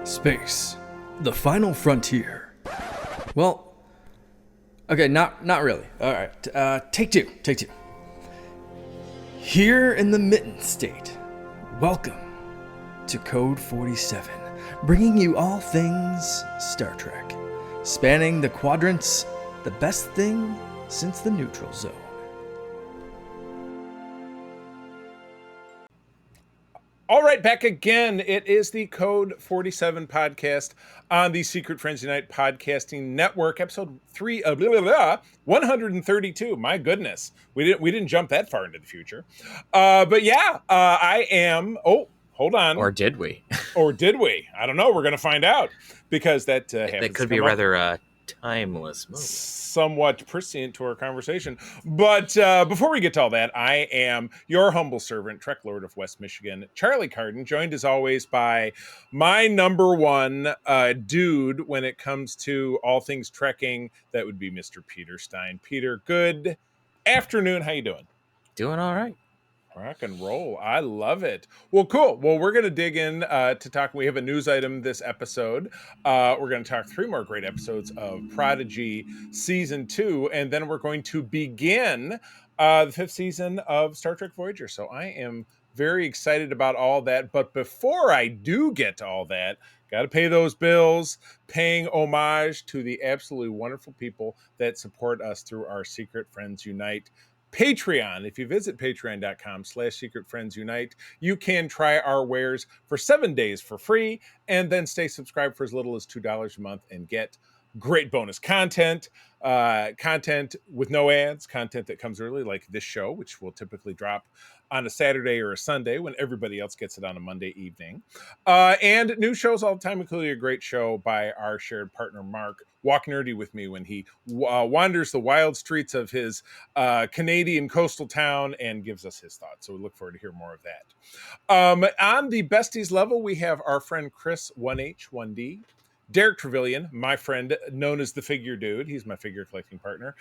Space, the final frontier. Well, okay, not really. All right, take two. Here in the Mitten State, welcome to Code 47, bringing you all things Star Trek, spanning the quadrants, the best thing since the neutral zone. All right, back again. It is the Code 47 podcast on the Secret Friends Unite podcasting network, episode 132. My goodness, we didn't jump that far into the future. I am. Oh, hold on. Or did we? Or did we? I don't know. We're going to find out because that that could be rather timeless movie. Somewhat prescient to our conversation. But before we get to all that, I am your humble servant, Trek Lord of West Michigan, Charlie Carden, joined as always by my number one dude when it comes to all things trekking. That would be Mr. Peter Stein. Peter, good afternoon. How you doing? Doing all right. Rock and roll. I love it. Well, cool. Well, we're going to dig in to talk. We have a news item this episode. We're going to talk 3 more great episodes of Prodigy Season 2, and then we're going to begin the 5th season of Star Trek Voyager. So I am very excited about all that. But before I do get to all that, got to pay those bills, paying homage to the absolutely wonderful people that support us through our Secret Friends Unite Patreon. If you visit patreon.com/secretfriendsunite, you can try our wares for 7 days for free and then stay subscribed for as little as $2 a month and get great bonus content, content with no ads, content that comes early like this show, which will typically drop on a Saturday or a Sunday when everybody else gets it on a Monday evening. And new shows all the time, including a great show by our shared partner, Mark, Walk Nerdy with me when he wanders the wild streets of his Canadian coastal town and gives us his thoughts. So we look forward to hear more of that. On the besties level, we have our friend Chris 1H1D, Derek Trevelyan, my friend known as the Figure Dude. He's my figure collecting partner.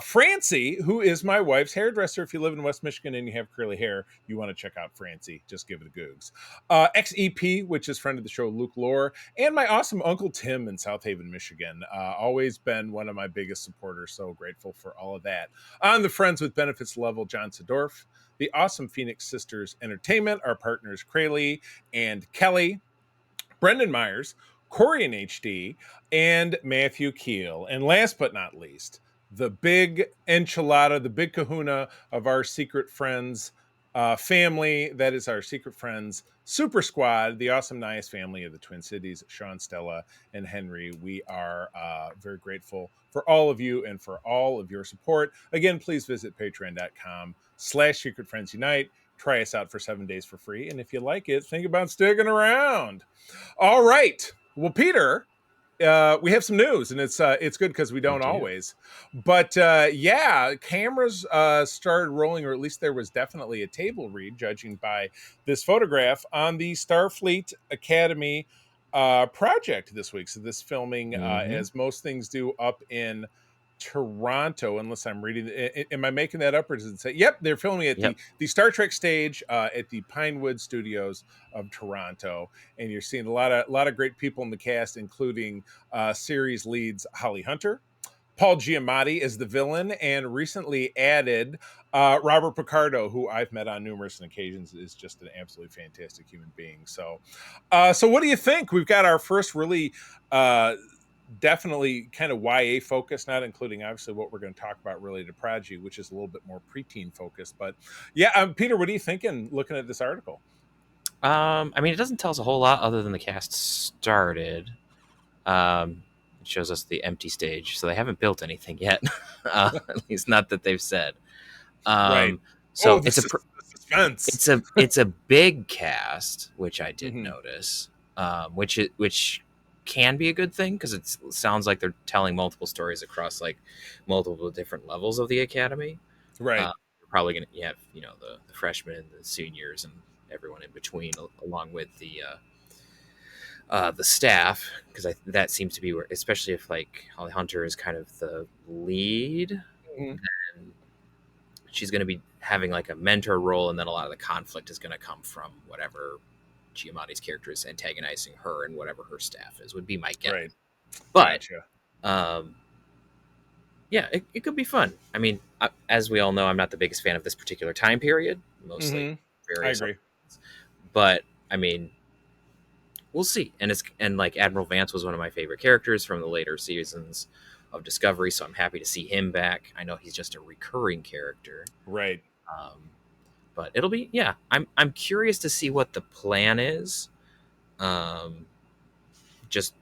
Francie, who is my wife's hairdresser. If you live in West Michigan and you have curly hair, you want to check out Francie. Just give it a googs. XEP, which is friend of the show, Luke Lore, and my awesome Uncle Tim in South Haven, Michigan. Always been one of my biggest supporters. So grateful for all of that. On the Friends with Benefits level, John Sedorf, the awesome Phoenix Sisters Entertainment, our partners Krayley and Kelly, Brendan Myers, Corey in HD, and Matthew Keel. And last but not least, the big enchilada, the big kahuna of our Secret Friends family. That is our Secret Friends Super Squad, the awesome, nice family of the Twin Cities, Sean, Stella, and Henry. We are very grateful for all of you and for all of your support. Again, please visit patreon.com/secretfriendsunite. Try us out for 7 days for free. And if you like it, think about sticking around. All right. Well, Peter, we have some news, and it's good because we don't always. But cameras started rolling, or at least there was definitely a table read, judging by this photograph, on the Starfleet Academy project this week. So this filming, as most things do, up in Toronto, unless I'm reading. Am I making that up, or does it say? Yep, they're filming at the Star Trek stage at the Pinewood Studios of Toronto, and you're seeing a lot of great people in the cast, including series leads Holly Hunter, Paul Giamatti as the villain, and recently added Robert Picardo, who I've met on numerous occasions, is just an absolutely fantastic human being. So what do you think? We've got our first really definitely kind of YA focused, not including obviously what we're going to talk about related to Prodigy, which is a little bit more preteen focused. But Peter, what are you thinking looking at this article? I mean, it doesn't tell us a whole lot other than the cast started. It shows us the empty stage, so they haven't built anything yet. At least not that they've said. Right. So it's a big cast, which I did notice, which can be a good thing because it sounds like they're telling multiple stories across like multiple different levels of the academy. Right. You're probably gonna have the freshmen, the seniors, and everyone in between, along with the staff, because that seems to be where, especially if like Holly Hunter is kind of the lead, and she's going to be having like a mentor role, and then a lot of the conflict is going to come from whatever Giamatti's character is antagonizing her and whatever her staff is, would be my guess. Right. But Gotcha. yeah, it could be fun. I mean, as we all know, I'm not the biggest fan of this particular time period, mostly I various agree. but I mean, we'll see. And like Admiral Vance was one of my favorite characters from the later seasons of Discovery, so I'm happy to see him back. I know he's just a recurring character, Right. but it'll be I'm curious to see what the plan is, just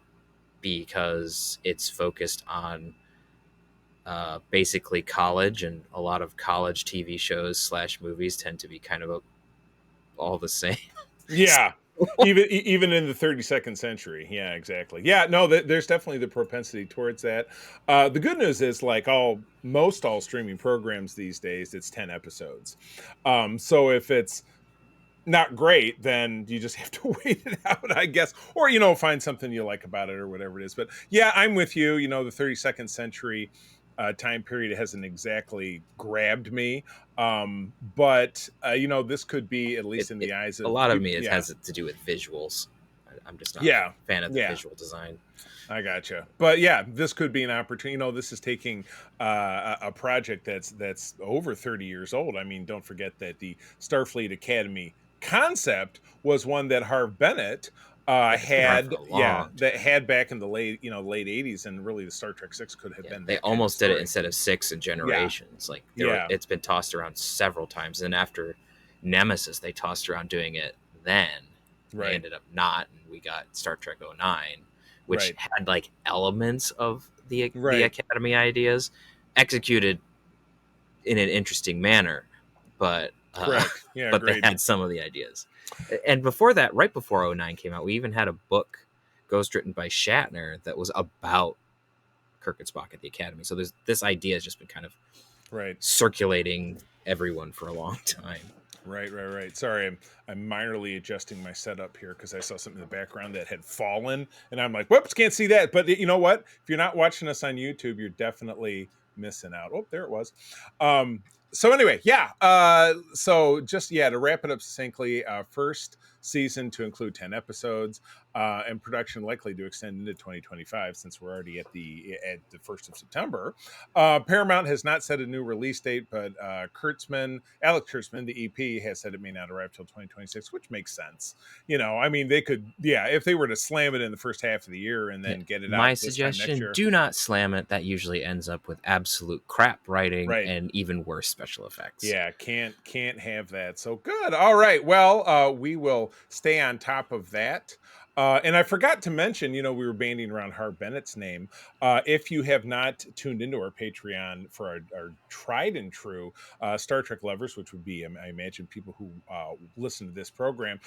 because it's focused on basically college, and a lot of college TV shows / movies tend to be kind of all the same. Yeah. Even in the 32nd century. Yeah, exactly. Yeah, no, there's definitely the propensity towards that. The good news is, like most all streaming programs these days, it's 10 episodes. So if it's not great, then you just have to wait it out, I guess, or find something you like about it or whatever it is. But yeah, I'm with you. The 32nd century time period hasn't exactly grabbed me, but this could be, at least in the eyes a of lot of people. me it has to do with visuals. I'm just not Yeah, a fan of the yeah, visual design. I gotcha. But yeah, this could be an opportunity. This is taking a project that's over 30 years old. I mean, don't forget that the Starfleet Academy concept was one that Harv Bennett had back in the late 80s, and really the Star Trek 6 could have been they that almost kind of did it instead of 6 in Generations. Like it's been tossed around several times, and after Nemesis they tossed around doing it then. They ended up not, and we got Star Trek 09, which had like elements of the Academy ideas executed in an interesting manner, but but they had some of the ideas. And before that, right before 09 came out, we even had a book ghostwritten by Shatner that was about Kirk and Spock at the Academy. So this idea has just been kind of circulating everyone for a long time. Right. Sorry, I'm minorly adjusting my setup here because I saw something in the background that had fallen, and I'm like, whoops, can't see that. But you know what? If you're not watching us on YouTube, you're definitely missing out. Oh, there it was. So anyway, so just to wrap it up succinctly, first season to include 10 episodes, and production likely to extend into 2025 since we're already at the 1st of September. Paramount has not set a new release date, but Alex Kurtzman, the EP, has said it may not arrive till 2026, which makes sense. I mean, they could, if they were to slam it in the first half of the year and then get it out. My suggestion: do not slam it. That usually ends up with absolute crap writing and even worse special effects. Yeah, can't have that. So good. All right. Well, we will stay on top of that. And I forgot to mention, we were banding around Harv Bennett's name. If you have not tuned into our Patreon for our tried and true Star Trek lovers, which would be, I imagine, people who listen to this program,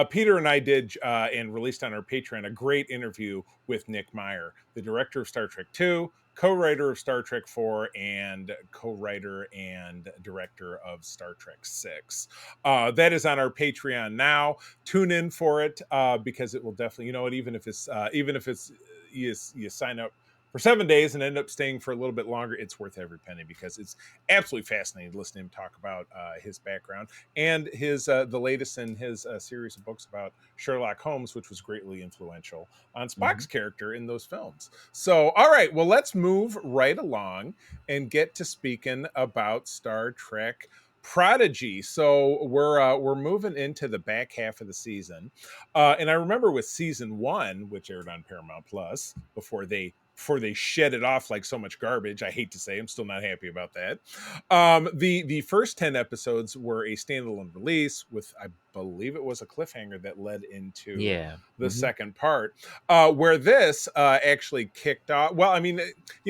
Peter and I did and released on our Patreon a great interview with Nick Meyer, the director of Star Trek II, co-writer of Star Trek 4, and co-writer and director of Star Trek 6. That is on our Patreon now. Tune in for it because it will definitely, even if it's you sign up for 7 days and end up staying for a little bit longer, it's worth every penny because it's absolutely fascinating to listen to him talk about his background and his the latest in his series of books about Sherlock Holmes, which was greatly influential on Spock's character in those films. So, all right, well, let's move right along and get to speaking about Star Trek Prodigy. So we're moving into the back half of the season, and I remember with season 1, which aired on Paramount Plus before they shed it off like so much garbage. I hate to say, I'm still not happy about that. The first 10 episodes were a standalone release with, I believe it was a cliffhanger that led into the second part, where this actually kicked off. Well, I mean,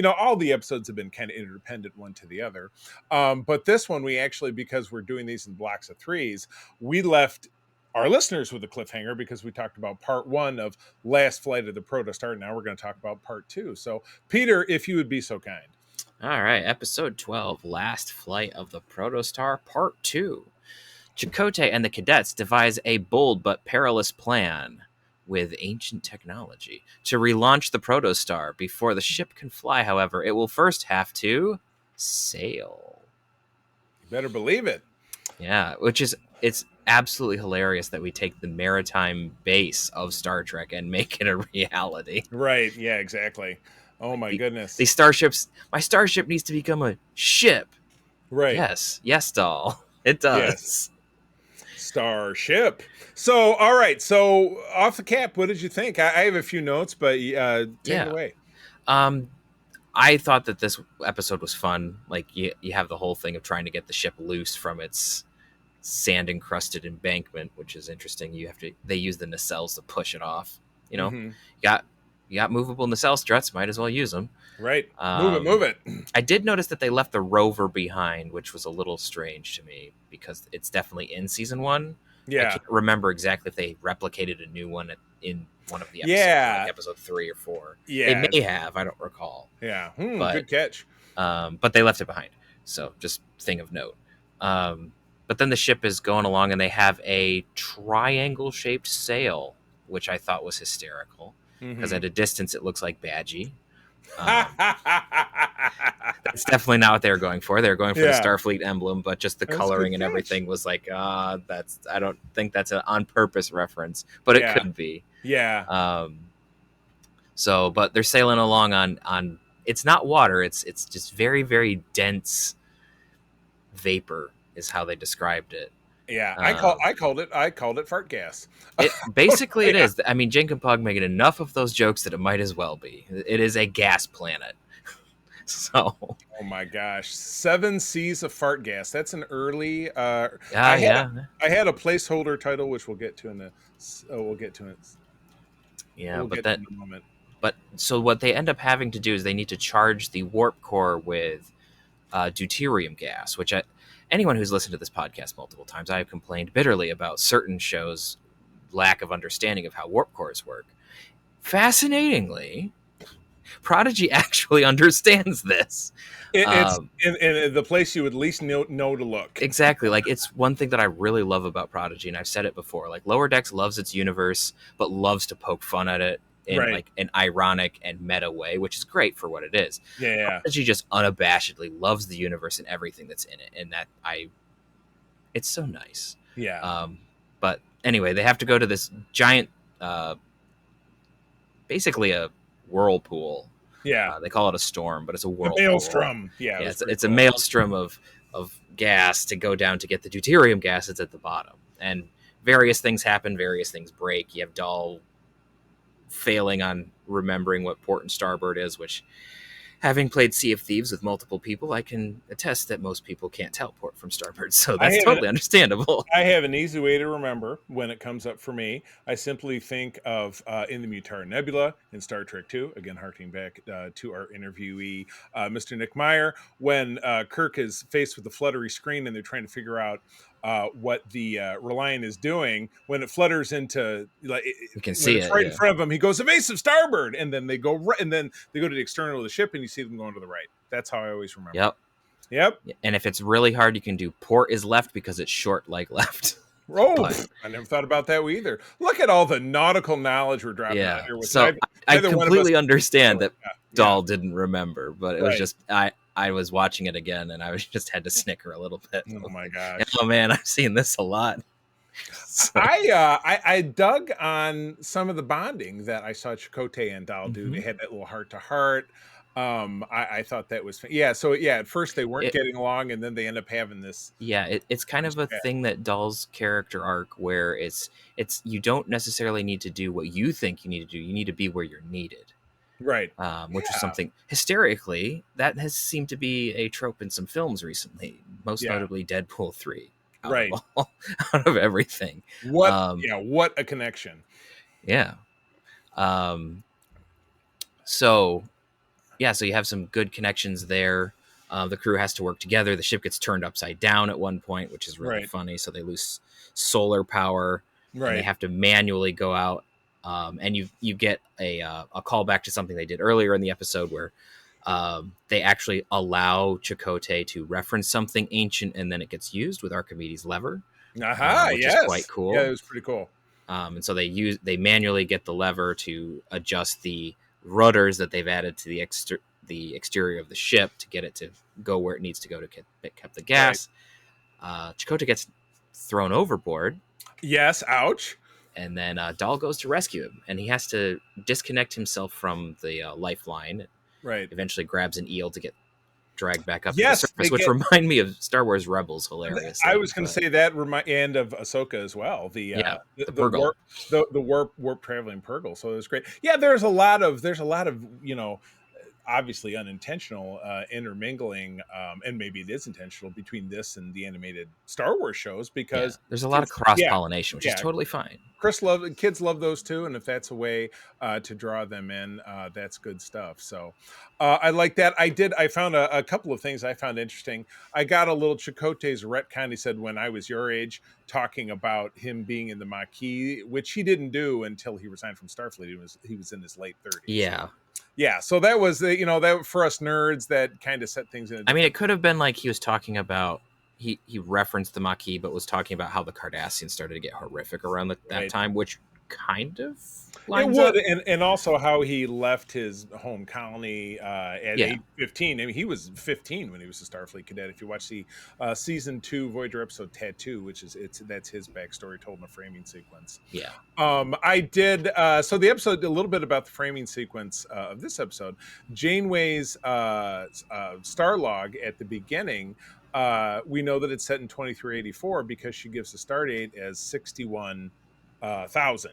all the episodes have been kind of interdependent one to the other. But this one, we actually, because we're doing these in blocks of 3s, we left our listeners with a cliffhanger because we talked about part 1 of Last Flight of the Protostar. Now we're going to talk about part 2. So, Peter, if you would be so kind. All right, episode 12, Last Flight of the Protostar, part 2. Chakotay and the cadets devise a bold but perilous plan with ancient technology to relaunch the Protostar. Before the ship can fly, however, it will first have to sail. You better believe it. Yeah, it's absolutely hilarious that we take the maritime base of Star Trek and make it a reality. Right. Yeah, exactly. Oh Like my goodness. these starships, my starship needs to become a ship. Right. Yes, doll. It does. Yes. Starship. So, all right. So, off the cap, what did you think? I have a few notes, but take it away. I thought that this episode was fun. Like you have the whole thing of trying to get the ship loose from its sand encrusted embankment, which is interesting. They use the nacelles to push it off. You know, Mm-hmm. you got movable nacelle struts. Might as well use them. Right. Move it. I did notice that they left the rover behind, which was a little strange to me because it's definitely in season 1. Yeah. I can't remember exactly if they replicated a new one in one of the episodes, like episode 3 or 4. Yeah. They may have. I don't recall. Yeah. But, good catch. But they left it behind. So just thing of note. But then the ship is going along and they have a triangle-shaped sail, which I thought was hysterical because at a distance it looks like Badgie. That's definitely not what they were going for. They were going for the Starfleet emblem, but just the coloring and everything was like, I don't think that's an on purpose reference, but it could be. Yeah. But they're sailing along on it's not water. It's just very, very dense vapor is how they described it. Yeah, I called it fart gas. Basically, it is. I mean, Jink and Pug making enough of those jokes that it might as well be. It is a gas planet. So, oh my gosh, 7 C's of fart gas. That's an early. I had a placeholder title, which we'll get to in the. We'll get to it. Yeah, we'll but get to in a moment. But so what they end up having to do is they need to charge the warp core with deuterium gas, which anyone who's listened to this podcast multiple times, I have complained bitterly about certain shows' lack of understanding of how warp cores work. Fascinatingly, Prodigy actually understands this. It's in the place you would least know to look. Exactly. Like, it's one thing that I really love about Prodigy, and I've said it before. Like, Lower Decks loves its universe, but loves to poke fun at it in like an ironic and meta way, which is great for what it is. Yeah. Prodigy just unabashedly loves the universe and everything that's in it, and it's so nice. Yeah. But anyway, they have to go to this giant, basically a whirlpool. Yeah. They call it a storm, but it's a whirlpool. A maelstrom. Yeah. It's a maelstrom of gas to go down to get the deuterium gas that's at the bottom. And various things happen, various things break. You have Dahl failing on remembering what port and starboard is, which, having played Sea of Thieves with multiple people, I can attest that most people can't tell port from starboard, so that's totally understandable. I have an easy way to remember when it comes up for me. I simply think of in the Mutar Nebula in Star Trek II, again harking back to our interviewee, Mr. Nick Meyer, when Kirk is faced with the fluttery screen and they're trying to figure out what the Reliant is doing. When it flutters into, like, you can see it right in front of him, he goes evasive starboard, and then they go right, and then they go to the external of the ship, and you see them going to the right. That's how I always remember. Yep. And if it's really hard, you can do port is left because it's short like left. Oh, I never thought about that either. Look at all the nautical knowledge we're dropping out here. So I completely understand that Dahl didn't remember, but it was just I was watching it again, and I just had to snicker a little bit. Oh my gosh! Oh man, I've seen this a lot. So. I dug on some of the bonding that I saw Chakotay and Dahl do. They had that little heart to heart. I thought that was So at first they weren't getting along, and then they end up having this. Yeah, it's kind of a thing that Dahl's character arc, where it's you don't necessarily need to do what you think you need to do. You need to be where you're needed. Right. Which is something hysterically that has seemed to be a trope in some films recently, most notably Deadpool 3. Right. Out of everything. What a connection. Yeah. So you have some good connections there. The crew has to work together. The ship gets turned upside down at one point, which is really funny. So they lose solar power. Right. And they have to manually go out. And you get a callback to something they did earlier in the episode where they actually allow Chakotay to reference something ancient, and then it gets used with Archimedes' lever, which is quite cool. Yeah, it was pretty cool. And so they manually get the lever to adjust the rudders that they've added to the exterior of the ship to get it to go where it needs to go to pick up the gas. Chakotay gets thrown overboard. Yes, ouch. And then Dahl goes to rescue him, and he has to disconnect himself from the lifeline. Right. Eventually grabs an eel to get dragged back up to the Yes, surface, which remind me of Star Wars Rebels hilariously. I was going to say that and of Ahsoka as well. The Purgle. warp traveling Purgle. So it was great. Yeah, there's a lot of obviously unintentional intermingling, and maybe it is intentional between this and the animated Star Wars shows, because there's a lot of cross pollination, which is totally fine. Kids love those too, and if that's a way to draw them in, that's good stuff. So I like that. I found a couple of things I found interesting. I got a little Chakotay's retcon. He said when I was your age, talking about him being in the Maquis, which he didn't do until he resigned from Starfleet. He was in his late 30s. Yeah, so that was that for us nerds, that kind of set things in. I mean, it could have been like he was talking about he referenced the Maquis, but was talking about how the Cardassians started to get horrific around that time, which kind of lines it would, up. And also how he left his home colony at age 15. I mean, he was 15 when he was a Starfleet cadet. If you watch the season 2 Voyager episode Tattoo, which is that's his backstory told in a framing sequence. I did so the episode, a little bit about the framing sequence of this episode. Janeway's star log at the beginning, we know that it's set in 2384 because she gives the star date as 61,000.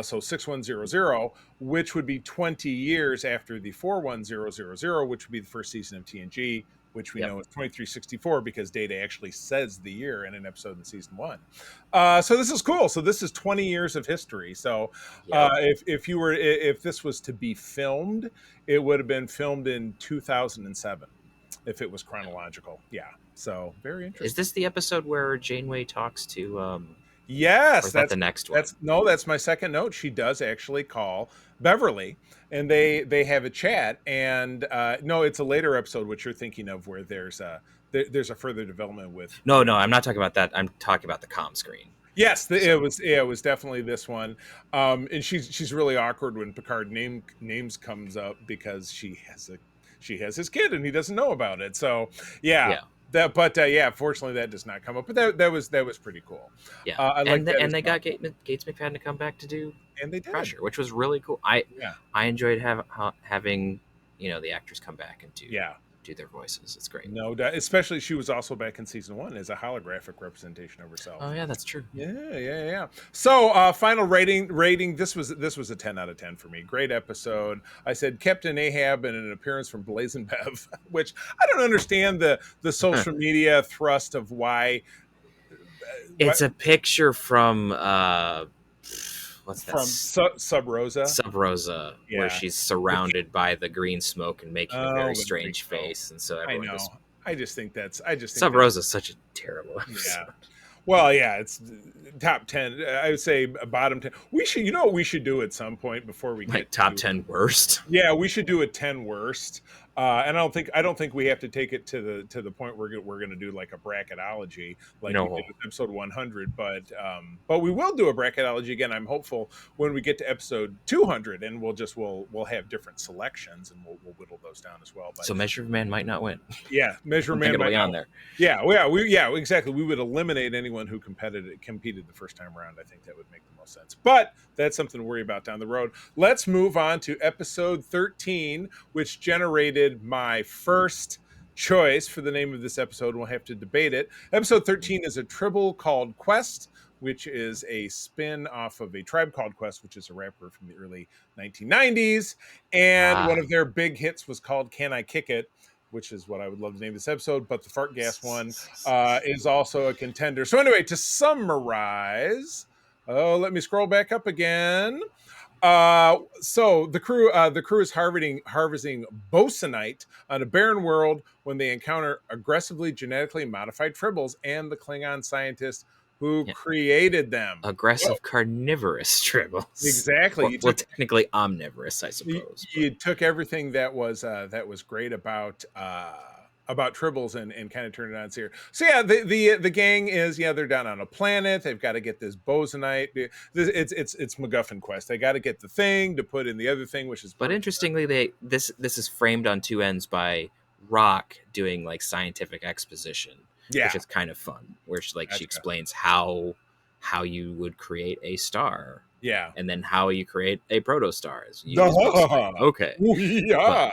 So 6100, which would be 20 years after the 41000, which would be the first season of TNG, which we know is 2364 because Data actually says the year in an episode in season 1. So this is cool. So this is 20 years of history. So if this was to be filmed, it would have been filmed in 2007 if it was chronological. Yeah. So very interesting. Is this the episode where Janeway talks to Yes, that's the next one. That's my second note. She does actually call Beverly, and they have a chat. And no, it's a later episode, which you're thinking of, where there's a further development with. No, I'm not talking about that. I'm talking about the comm screen. Yes, it was definitely this one. And she's really awkward when Picard names comes up because she has his kid and he doesn't know about it. So yeah. Fortunately that does not come up. But that was pretty cool. Yeah, and they got Gates McFadden to come back to do, and they did, Pressure, which was really cool. I enjoyed having the actors come back and do their voices. It's great. No doubt, especially she was also back in season 1 as a holographic representation of herself. Oh yeah, that's true. Yeah. So final rating. This was a 10 out of 10 for me. Great episode. I said Captain Ahab and an appearance from Blazin' Bev, which I don't understand the social media thrust of why. It's a picture from what's that? From Sub Rosa. Sub Rosa, where she's surrounded by the green smoke and making a very strange face, and so everyone I just think Sub Rosa is such a terrible episode. Yeah. Well, yeah, it's top 10. I would say bottom 10. We should, what we should do at some point before we get top 10 worst. Yeah, we should do a 10 worst. And I don't think we have to take it to the point where we're going to do like a bracketology like we did with episode 100, but we will do a bracketology again. I'm hopeful when we get to episode 200, and we'll have different selections, and we'll whittle those down as well. But, so Measure Man might not win. Yeah, Measure Man might not on there. Yeah, exactly. We would eliminate anyone who competed the first time around. I think that would make the most sense. But that's something to worry about down the road. Let's move on to episode 13, which generated my first choice for the name of this episode. We'll have to debate it. Episode 13 is a tribble called Quest, which is a spin off of a Tribe Called Quest, which is a rapper from the early 1990s. And one of their big hits was called Can I Kick It, which is what I would love to name this episode. But the fart gas one is also a contender. So anyway, to summarize, let me scroll back up again. So the crew is harvesting bosunite on a barren world when they encounter aggressively genetically modified tribbles and the Klingon scientist who created them. Aggressive carnivorous tribbles. Exactly. Well, technically omnivorous, I suppose. You took everything that was great about tribbles and kind of turned it on here. So yeah, the gang is they're down on a planet. They've got to get this bosunite. It's MacGuffin quest. They got to get the thing to put in the other thing, which is. But interestingly, this is framed on two ends by Rock doing like scientific exposition. Yeah. which is kind of fun. Where she Gotcha. explains how you would create a star. Yeah. And then how you create a protostar. Okay. Yeah.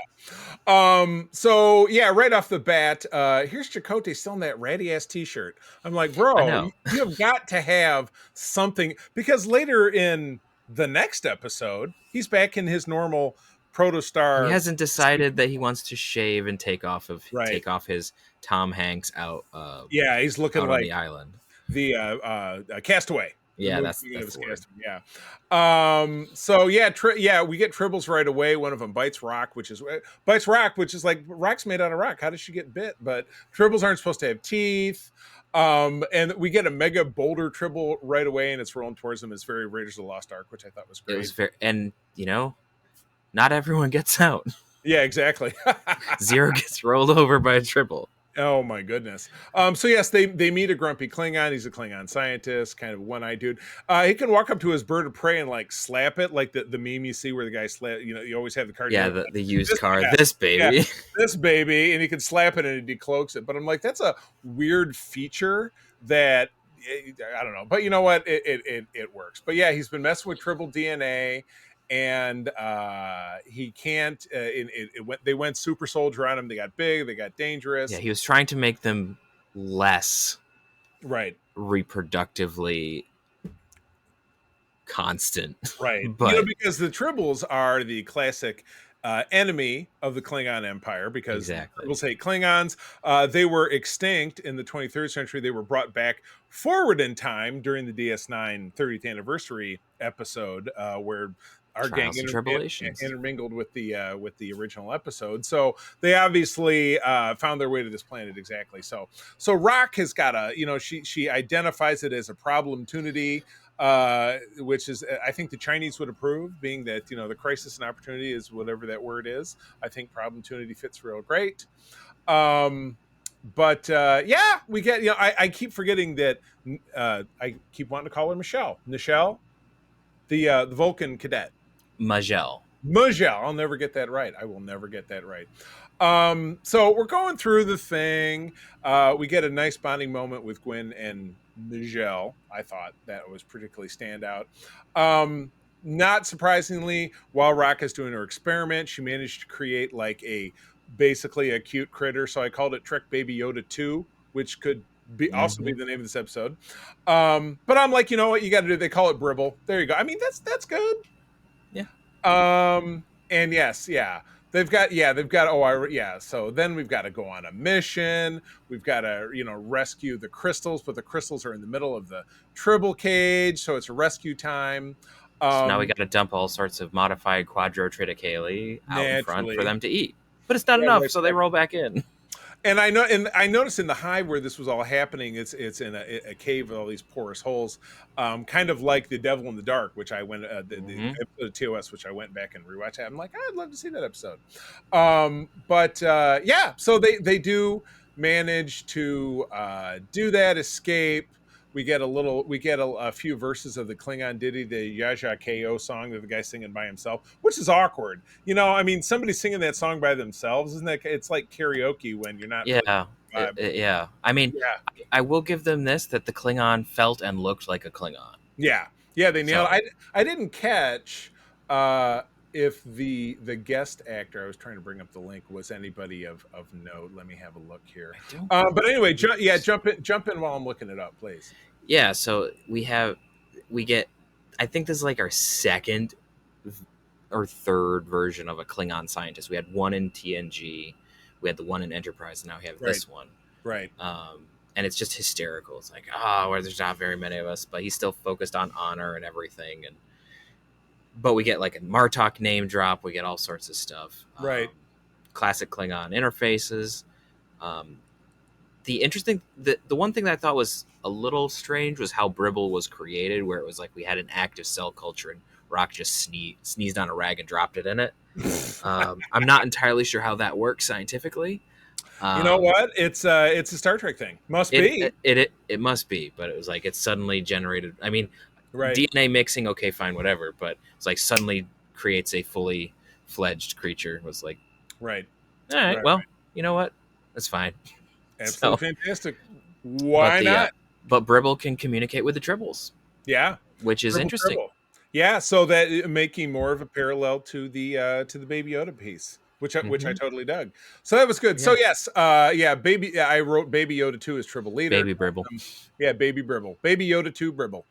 So yeah, right off the bat, here's Chakotay selling that ratty ass t-shirt. I'm like, I bro, know. you have got to have something, because later in the next episode, he's back in his normal protostar. He hasn't decided that he wants to shave and take off his Tom Hanks out. Yeah, he's looking out like on the island. The Castaway. Yeah, The that's the word. Castaway. Yeah. So yeah, we get tribbles right away. One of them bites Rock, which is like, Rock's made out of rock. How does she get bit? But tribbles aren't supposed to have teeth. And we get a mega boulder tribble right away, and it's rolling towards them. It's very Raiders of the Lost Ark, which I thought was great. It was very, and not everyone gets out. Yeah, exactly. Zero gets rolled over by a tribble. Oh my goodness. So yes, they meet a grumpy Klingon. He's a Klingon scientist, kind of one-eyed dude. He can walk up to his bird of prey and like slap it, like the meme you see where the guy slap. You always have the card. Yeah, the used car. This baby. Yeah, this baby, and he can slap it and it decloaks it. But I'm like, that's a weird feature that I don't know. But you know what? It works. But yeah, he's been messing with tribble DNA. And he can't. They went super soldier on him. They got big. They got dangerous. Yeah, he was trying to make them less reproductively constant. Right, but because the tribbles are the classic enemy of the Klingon Empire, because tribbles hate Klingons. They were extinct in the 23rd century. They were brought back forward in time during the DS9 30th anniversary episode, where our gang intermingled with the original episode. So they obviously found their way to this planet. Exactly. So Rock has got she identifies it as a problemtunity, which is, I think the Chinese would approve, being that the crisis and opportunity is whatever that word is. I think problemtunity fits real great. But yeah, we get I keep forgetting that I keep wanting to call her Michelle, the Vulcan cadet. Majel. I'll never get that right. I will never get that right. So we're going through the thing. We get a nice bonding moment with Gwen and Majel. I thought that was particularly standout. Not surprisingly, while Rock is doing her experiment, she managed to create basically a cute critter. So I called it Trek Baby Yoda 2, which could also be the name of this episode. But I'm like, you know what you got to do? They call it Bribble. There you go. I mean, that's good. Yeah. And yes, yeah. So then we've got to go on a mission. We've got to, rescue the crystals, but the crystals are in the middle of the tribble cage, so it's rescue time. So now we got to dump all sorts of modified quadrotriticale out in front for them to eat. But it's not enough, so they roll back in. And I noticed in the hive where this was all happening, it's in a cave with all these porous holes, kind of like The Devil in the Dark, which I went the episode of TOS, which I went back and rewatched. I'm like, I'd love to see that episode. Yeah, so they do manage to do that, escape. We get a few verses of the Klingon ditty, the Yaja Ko song that the guy's singing by himself, which is awkward. I mean, somebody singing that song by themselves, isn't that? It's like karaoke when you're not. Yeah, yeah. I mean, I will give them this, that the Klingon felt and looked like a Klingon. Yeah, they nailed it. I didn't catch if the guest actor, I was trying to bring up the link, was anybody of note. Let me have a look here. But anyway, jump in while I'm looking it up, please. Yeah, so we get, I think this is like our second or third version of a Klingon scientist. We had one in TNG, we had the one in Enterprise, and now we have this one. Right. And it's just hysterical. It's like, there's not very many of us, but he's still focused on honor and everything. But we get like a Martok name drop. We get all sorts of stuff. Right. Classic Klingon interfaces. The one thing that I thought was a little strange was how Bribble was created, where it was like we had an active cell culture and Rock just sneezed on a rag and dropped it in it. I'm not entirely sure how that works scientifically. You know what? It's a Star Trek thing. Must be. It must be, but it was like it suddenly generated. I mean, DNA mixing, okay, fine, whatever. But it's like suddenly creates a fully fledged creature. It was like, right. All right. Well, you know what? That's fine. Absolutely fantastic. Why not? But Bribble can communicate with the tribbles. Yeah, which is interesting. Yeah, so that making more of a parallel to the Baby Yoda piece, which I totally dug. So that was good. Yeah. So yes, I wrote Baby Yoda 2 as Tribble leader. Baby Bribble. Baby Bribble. Baby Yoda 2 Bribble.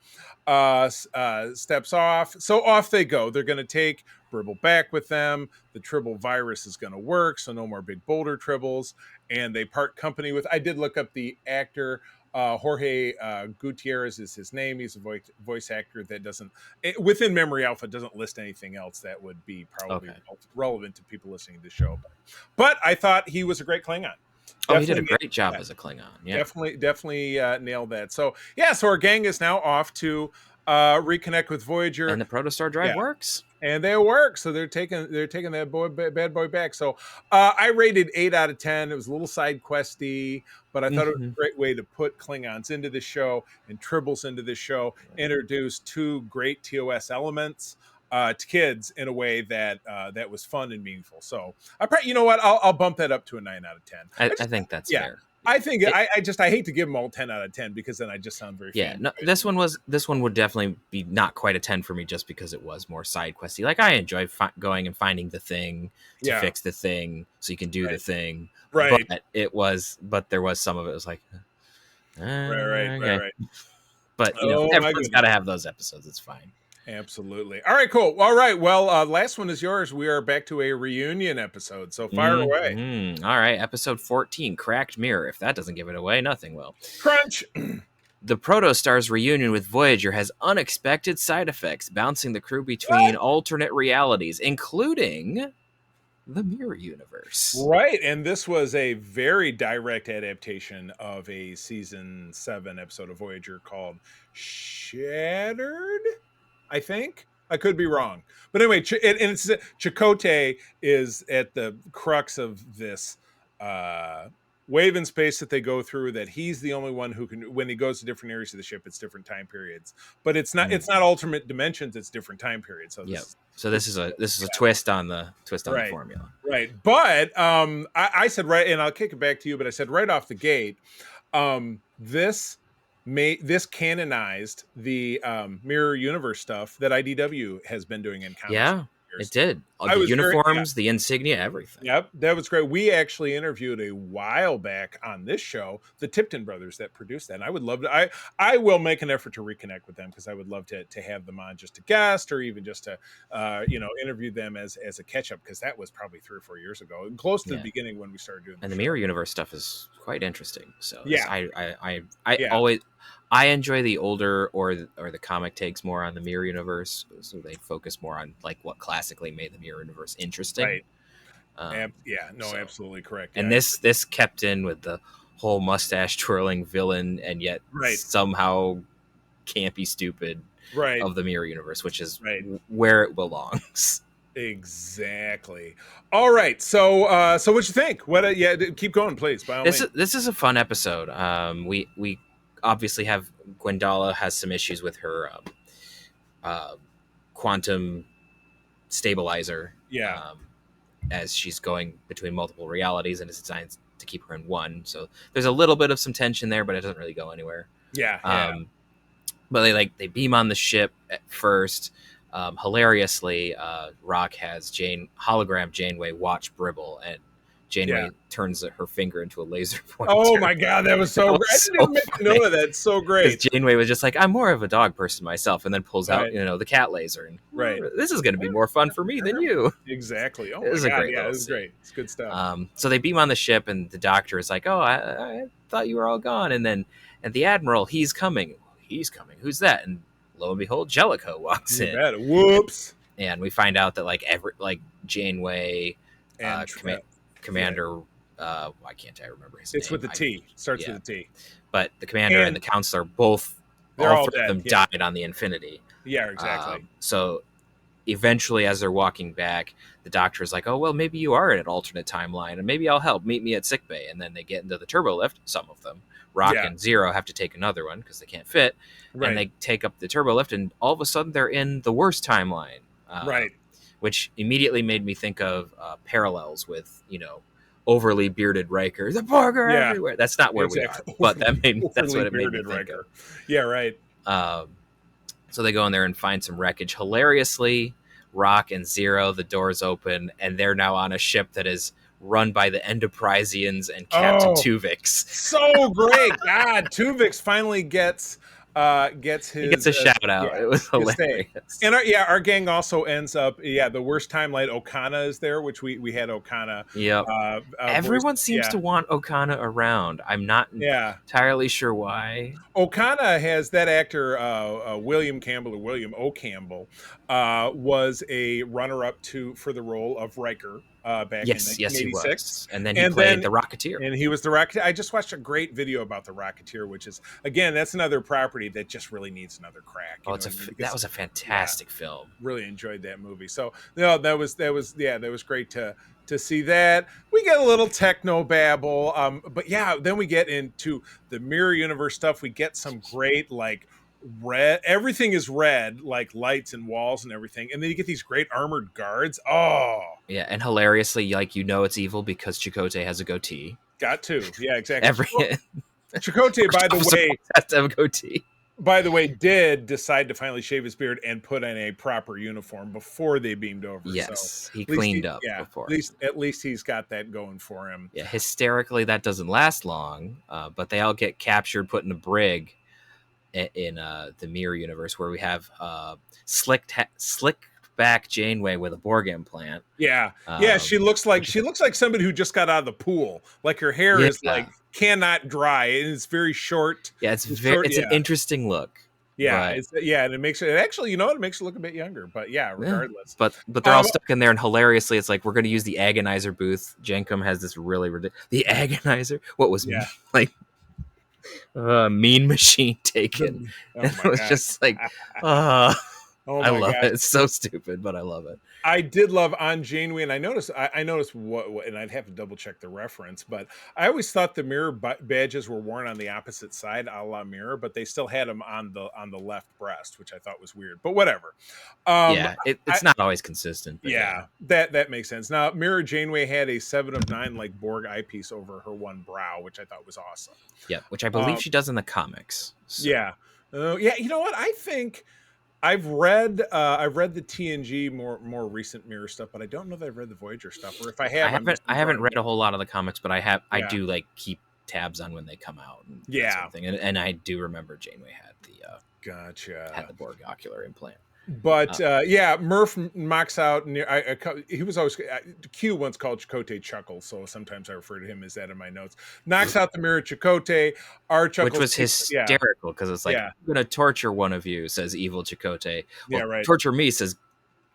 Steps off. So off they go. They're going to take Bribble back with them. The Tribble virus is going to work, so no more big boulder tribbles. And they part company with. I did look up the actor. Jorge Gutierrez is his name. He's a voice actor that within Memory Alpha doesn't list anything else that would be probably relevant to people listening to the show. But I thought he was a great Klingon. He did a great job as a Klingon. Yeah, definitely nailed that. So so our gang is now off to reconnect with Voyager, and the Protostar drive works. And they work, so they're taking that bad boy back. So I rated 8 out of 10. It was a little side questy, but I thought it was a great way to put Klingons into the show and Tribbles into the show. Introduce 2 great TOS elements to kids in a way that that was fun and meaningful. So I'll bump that up to a 9 out of 10. I think that's fair. I think I hate to give them all 10 out of 10 because then I just sound very no, this one would definitely be not quite a 10 for me just because it was more side questy. Like I enjoy going and finding the thing to fix the thing so you can do the thing. Right. But there was some of it was like right. But everyone's got to have those episodes. It's fine. Absolutely. All right, cool. All right. Well, last one is yours. We are back to a reunion episode. So fire away. All right. Episode 14, Cracked Mirror. If that doesn't give it away, nothing will. Crunch. The Protostar's reunion with Voyager has unexpected side effects, bouncing the crew between alternate realities, including the Mirror Universe. Right. And this was a very direct adaptation of a season 7 episode of Voyager called Shattered. I think I could be wrong, but anyway, it's Chakotay is at the crux of this wave in space that they go through. That he's the only one who can. When he goes to different areas of the ship, it's different time periods, but it's not alternate dimensions. It's different time periods. So this is a twist on the formula, right? But I said right, and I'll kick it back to you. But I said right off the gate, this canonized the Mirror Universe stuff that IDW has been doing in comics. Yeah, it did. The uniforms, the insignia, everything. Yep, that was great. We actually interviewed a while back on this show the Tipton brothers that produced that. And I would love to. I will make an effort to reconnect with them because I would love to have them on just a guest or even just to interview them as a catch up because that was probably 3 or 4 years ago, close to the beginning when we started doing. And the Mirror Universe stuff is quite interesting. So I enjoy the older or the comic takes more on the Mirror Universe, so they focus more on like what classically made the Mirror Universe interesting. Right. Absolutely correct. And this kept in with the whole mustache twirling villain, and yet somehow campy stupid of the Mirror Universe, which is where it belongs. Exactly. All right. So what you think? Keep going, please. By all means. This is a fun episode. We obviously have Gwendala has some issues with her quantum stabilizer. As she's going between multiple realities, and it's designed to keep her in one. So there's a little bit of some tension there, but it doesn't really go anywhere. But they beam on the ship at first. Hilariously, Rock has hologram Janeway watch Bribble, and Janeway turns her finger into a laser pointer. Oh my god, that was so great! I didn't even make a note of that. So great. Janeway was just like, I'm more of a dog person myself, and then pulls out the cat laser, and this is going to be more fun for me than you. Exactly. Oh, it was great. Yeah, it was great. It's good stuff. So they beam on the ship, and the Doctor is like, "Oh, I thought you were all gone," and the Admiral, he's coming. Who's that? And lo and behold, Jellicoe walks in. Whoops! And we find out that Janeway and Commander, why can't I remember his name? It's with the T. Starts with a T. But the Commander and the Counselor both, all three of them died on the Infinity. Yeah, exactly. So eventually, as they're walking back, the Doctor is like, "Oh well, maybe you are in an alternate timeline, and maybe I'll help. Meet me at sickbay." And then they get into the turbo lift. Some of them, Rock and Zero, have to take another one because they can't fit. And they take up the turbo lift, and all of a sudden they're in the worst timeline. Which immediately made me think of parallels with, overly bearded Riker. The Borg are Yeah. everywhere. That's not where we are. But that's what it made me think Riker. of. Yeah, right. So they go in there and find some wreckage. Hilariously, Rock and Zero, the doors open, and they're now on a ship that is run by the Enterprisians and Captain Tuvix. So great. God, Tuvix finally gets his... He gets a shout out. It was hilarious. And our gang also ends up, the worst timeline, Okana is there, which we had Okana. Yep. Everyone seems to want Okana around. I'm not entirely sure why. Okana has that actor, William Campbell, or William O. Campbell, was a runner-up for the role of Riker back in 1986. Yes, he was. And then he played the Rocketeer. And he was the Rocketeer. I just watched a great video about the Rocketeer, which is, again, that's another property that just really needs another crack. That was a fantastic film. Really enjoyed that movie. So that was great to see that. We get a little techno babble, but then we get into the mirror universe stuff. We get some great red, everything is red, like lights and walls and everything, and then you get these great armored guards. And hilariously, it's evil because Chakotay has a goatee. Got to, exactly. Chakotay, by the way, has to have a goatee. By the way, did decide to finally shave his beard and put on a proper uniform before they beamed over. Yes, so he cleaned up before. At least he's got that going for him. Yeah, hysterically, that doesn't last long, but they all get captured, put in a brig in the mirror universe, where we have slick back Janeway with a Borg implant. She looks like somebody who just got out of the pool. Like her hair is cannot dry, and it's very short. It's an interesting look. And it makes it actually, it makes it look a bit younger. But regardless. But they're all stuck in there, and hilariously, it's like, we're going to use the Agonizer booth. Jenkum has this really ridiculous... The Agonizer? What was Mean Machine taken? It was just like, I love it. It's so stupid, but I love it. I did love on Janeway, and I noticed what, and I'd have to double check the reference, but I always thought the mirror badges were worn on the opposite side, a la mirror, but they still had them on the left breast, which I thought was weird. But whatever. It's not always consistent. That makes sense. Now, Mirror Janeway had a 7 of 9 like Borg eyepiece over her one brow, which I thought was awesome. Yeah, which I believe she does in the comics. So. You know what? I think I've read the TNG more recent mirror stuff, but I don't know that I've read the Voyager stuff. Or if I have, I haven't read a whole lot of the comics, but I do keep tabs on when they come out. And I do remember Janeway had the Borg ocular implant. But Murph knocks out near. He was always Q once called Chakotay Chuckles, so sometimes I refer to him as that in my notes. Knocks out the mirror Chakotay. Our Chuckles, which was hysterical because it's like, I'm gonna torture one of you, says evil Chakotay. Well, torture me, says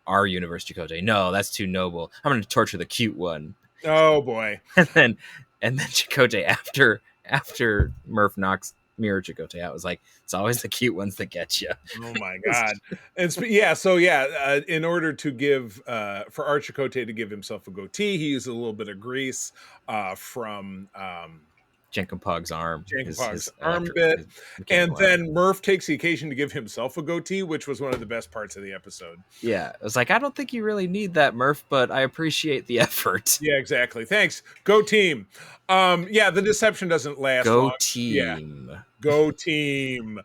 our universe Chakotay. No, that's too noble. I'm gonna torture the cute one. Oh boy! and then Chakotay after Murph knocks mirror Chakotay out, was like, it's always the cute ones that get you. Oh my god! And in order to give for our Chakotay to give himself a goatee, he used a little bit of grease from Jenkum Pug's arm. His arm bit. And then Murph takes the occasion to give himself a goatee, which was one of the best parts of the episode. Yeah. I was like, I don't think you really need that, Murph, but I appreciate the effort. Yeah, exactly. Thanks. Go team. The deception doesn't last long. Team. Yeah. Go team.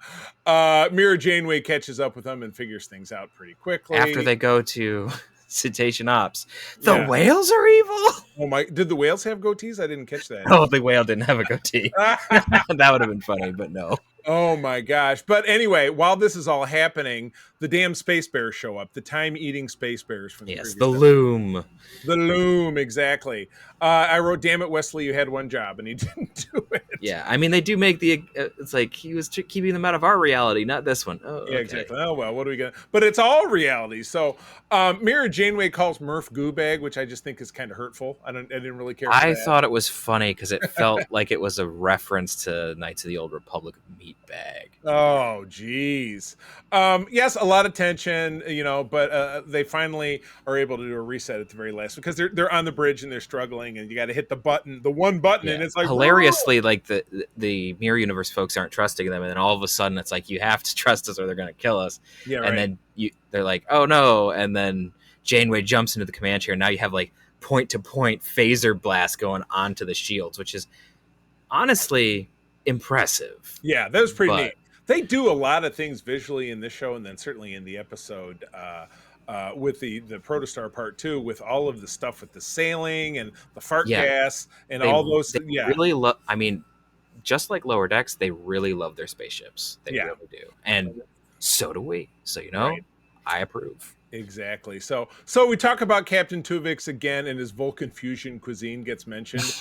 Mirror Janeway catches up with them and figures things out pretty quickly. After they go to Cetacean Ops. The whales are evil? Oh my, did the whales have goatees? I didn't catch that. Oh, the whale didn't have a goatee. That would have been funny, but no. Oh my gosh. But anyway, while this is all happening, the damn space bears show up. The time-eating space bears from the previous episode. Loom. The loom, exactly. I wrote, damn it, Wesley, you had one job, and he didn't do it. Yeah, I mean, they do make it's like he was keeping them out of our reality, not this one. Oh, yeah, exactly. Oh, well, what are we going to... But it's all reality. So, Mirror Janeway calls Murph Goobag, which I just think is kind of hurtful. I didn't really care for I that. thought it was funny because it felt like it was a reference to Knights of the Old Republic meat bag. Oh, geez. Yes, a lot of tension, but they finally are able to do a reset at the very last because they're on the bridge and they're struggling, and you got to hit the one button, and it's like hilariously, like the Mirror Universe folks aren't trusting them, and then all of a sudden it's like, you have to trust us or they're going to kill us. Yeah, right. And then they're like, oh no, and then Janeway jumps into the command chair. And now you have like point-to-point phaser blast going onto the shields, which is honestly impressive. Yeah, that was pretty neat. They do a lot of things visually in this show, and then certainly in the episode with the Protostar Part 2, with all of the stuff with the sailing and the fart gas and all those. They really love. I mean, just like Lower Decks, they really love their spaceships. They really do, and so do we. So I approve. Exactly. So we talk about Captain Tuvix again, and his Vulcan fusion cuisine gets mentioned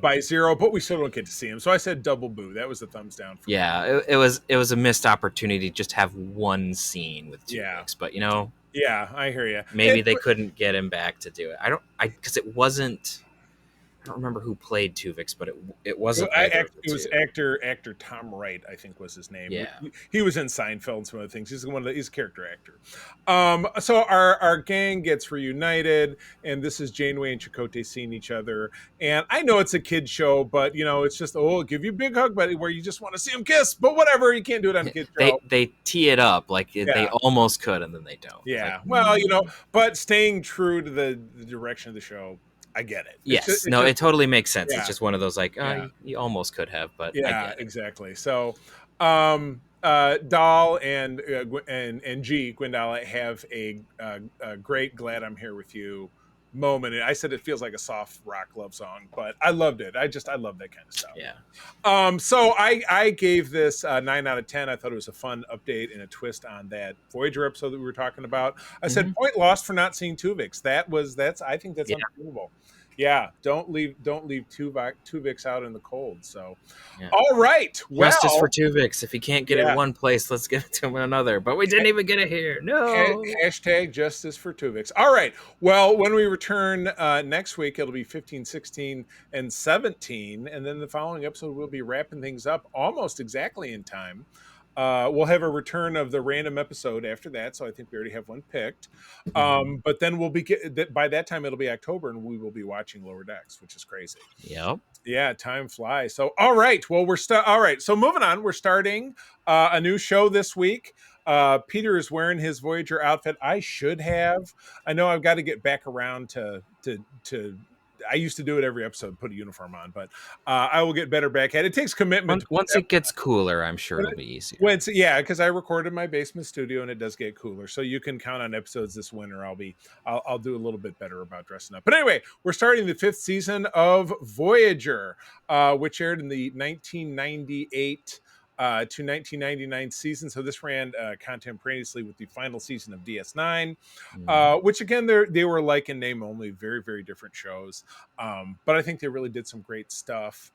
by Zero, but we still don't get to see him. So I said double boo. That was a thumbs down for me. It was a missed opportunity to just have one scene with Tuvix, but yeah, I hear you. Maybe they couldn't get him back to do it. Because it wasn't. I don't remember who played Tuvix, but it wasn't. It was actor Tom Wright, I think was his name. Yeah, he was in Seinfeld and some other things. He's he's a character actor. So our gang gets reunited, and this is Janeway and Chakotay seeing each other. And I know it's a kid show, but it's just give you a big hug, buddy, where you just want to see them kiss. But whatever, you can't do it on a kid show. They tee it up like they almost could, and then they don't. Yeah, but staying true to the direction of the show. I get it. Yes. It totally makes sense. Yeah. It's just one of those you almost could have, but I get it. Exactly. So Dahl and G, Gwendolyn, have a great "Glad I'm Here with You" moment. And I said it feels like a soft rock love song, but I loved it. I love that kind of stuff. Yeah. So I gave this 9 out of 10. I thought it was a fun update and a twist on that Voyager episode that we were talking about. I said point lost for not seeing Tuvix. I think that's unbelievable. Yeah, don't leave Tuvix out in the cold. So, all right. Well, justice for Tuvix. If he can't get it in one place, let's give it to him in another. But we didn't even get it here. No. Hashtag justice for Tuvix. All right. Well, when we return next week, it'll be 15, 16, and 17. And then the following episode, we'll be wrapping things up almost exactly in time. We'll have a return of the random episode after that, so I think we already have one picked. But then by that time it'll be October, and we will be watching Lower Decks, which is crazy. Yep. Yeah, time flies. So all right, well all right. So moving on, we're starting a new show this week. Peter is wearing his Voyager outfit. I should have. I know I've got to get back around to. I used to do it every episode, put a uniform on, but I will get better back at it. It takes commitment. Once it gets cooler, I'm sure it'll be easier. Because I recorded in my basement studio and it does get cooler. So you can count on episodes this winter. I'll do a little bit better about dressing up. But anyway, we're starting the 5th season of Voyager, which aired in the 1998 to 1999 season. So this ran contemporaneously with the final season of DS9, which again, they were like in name only, very, very different shows. But I think they really did some great stuff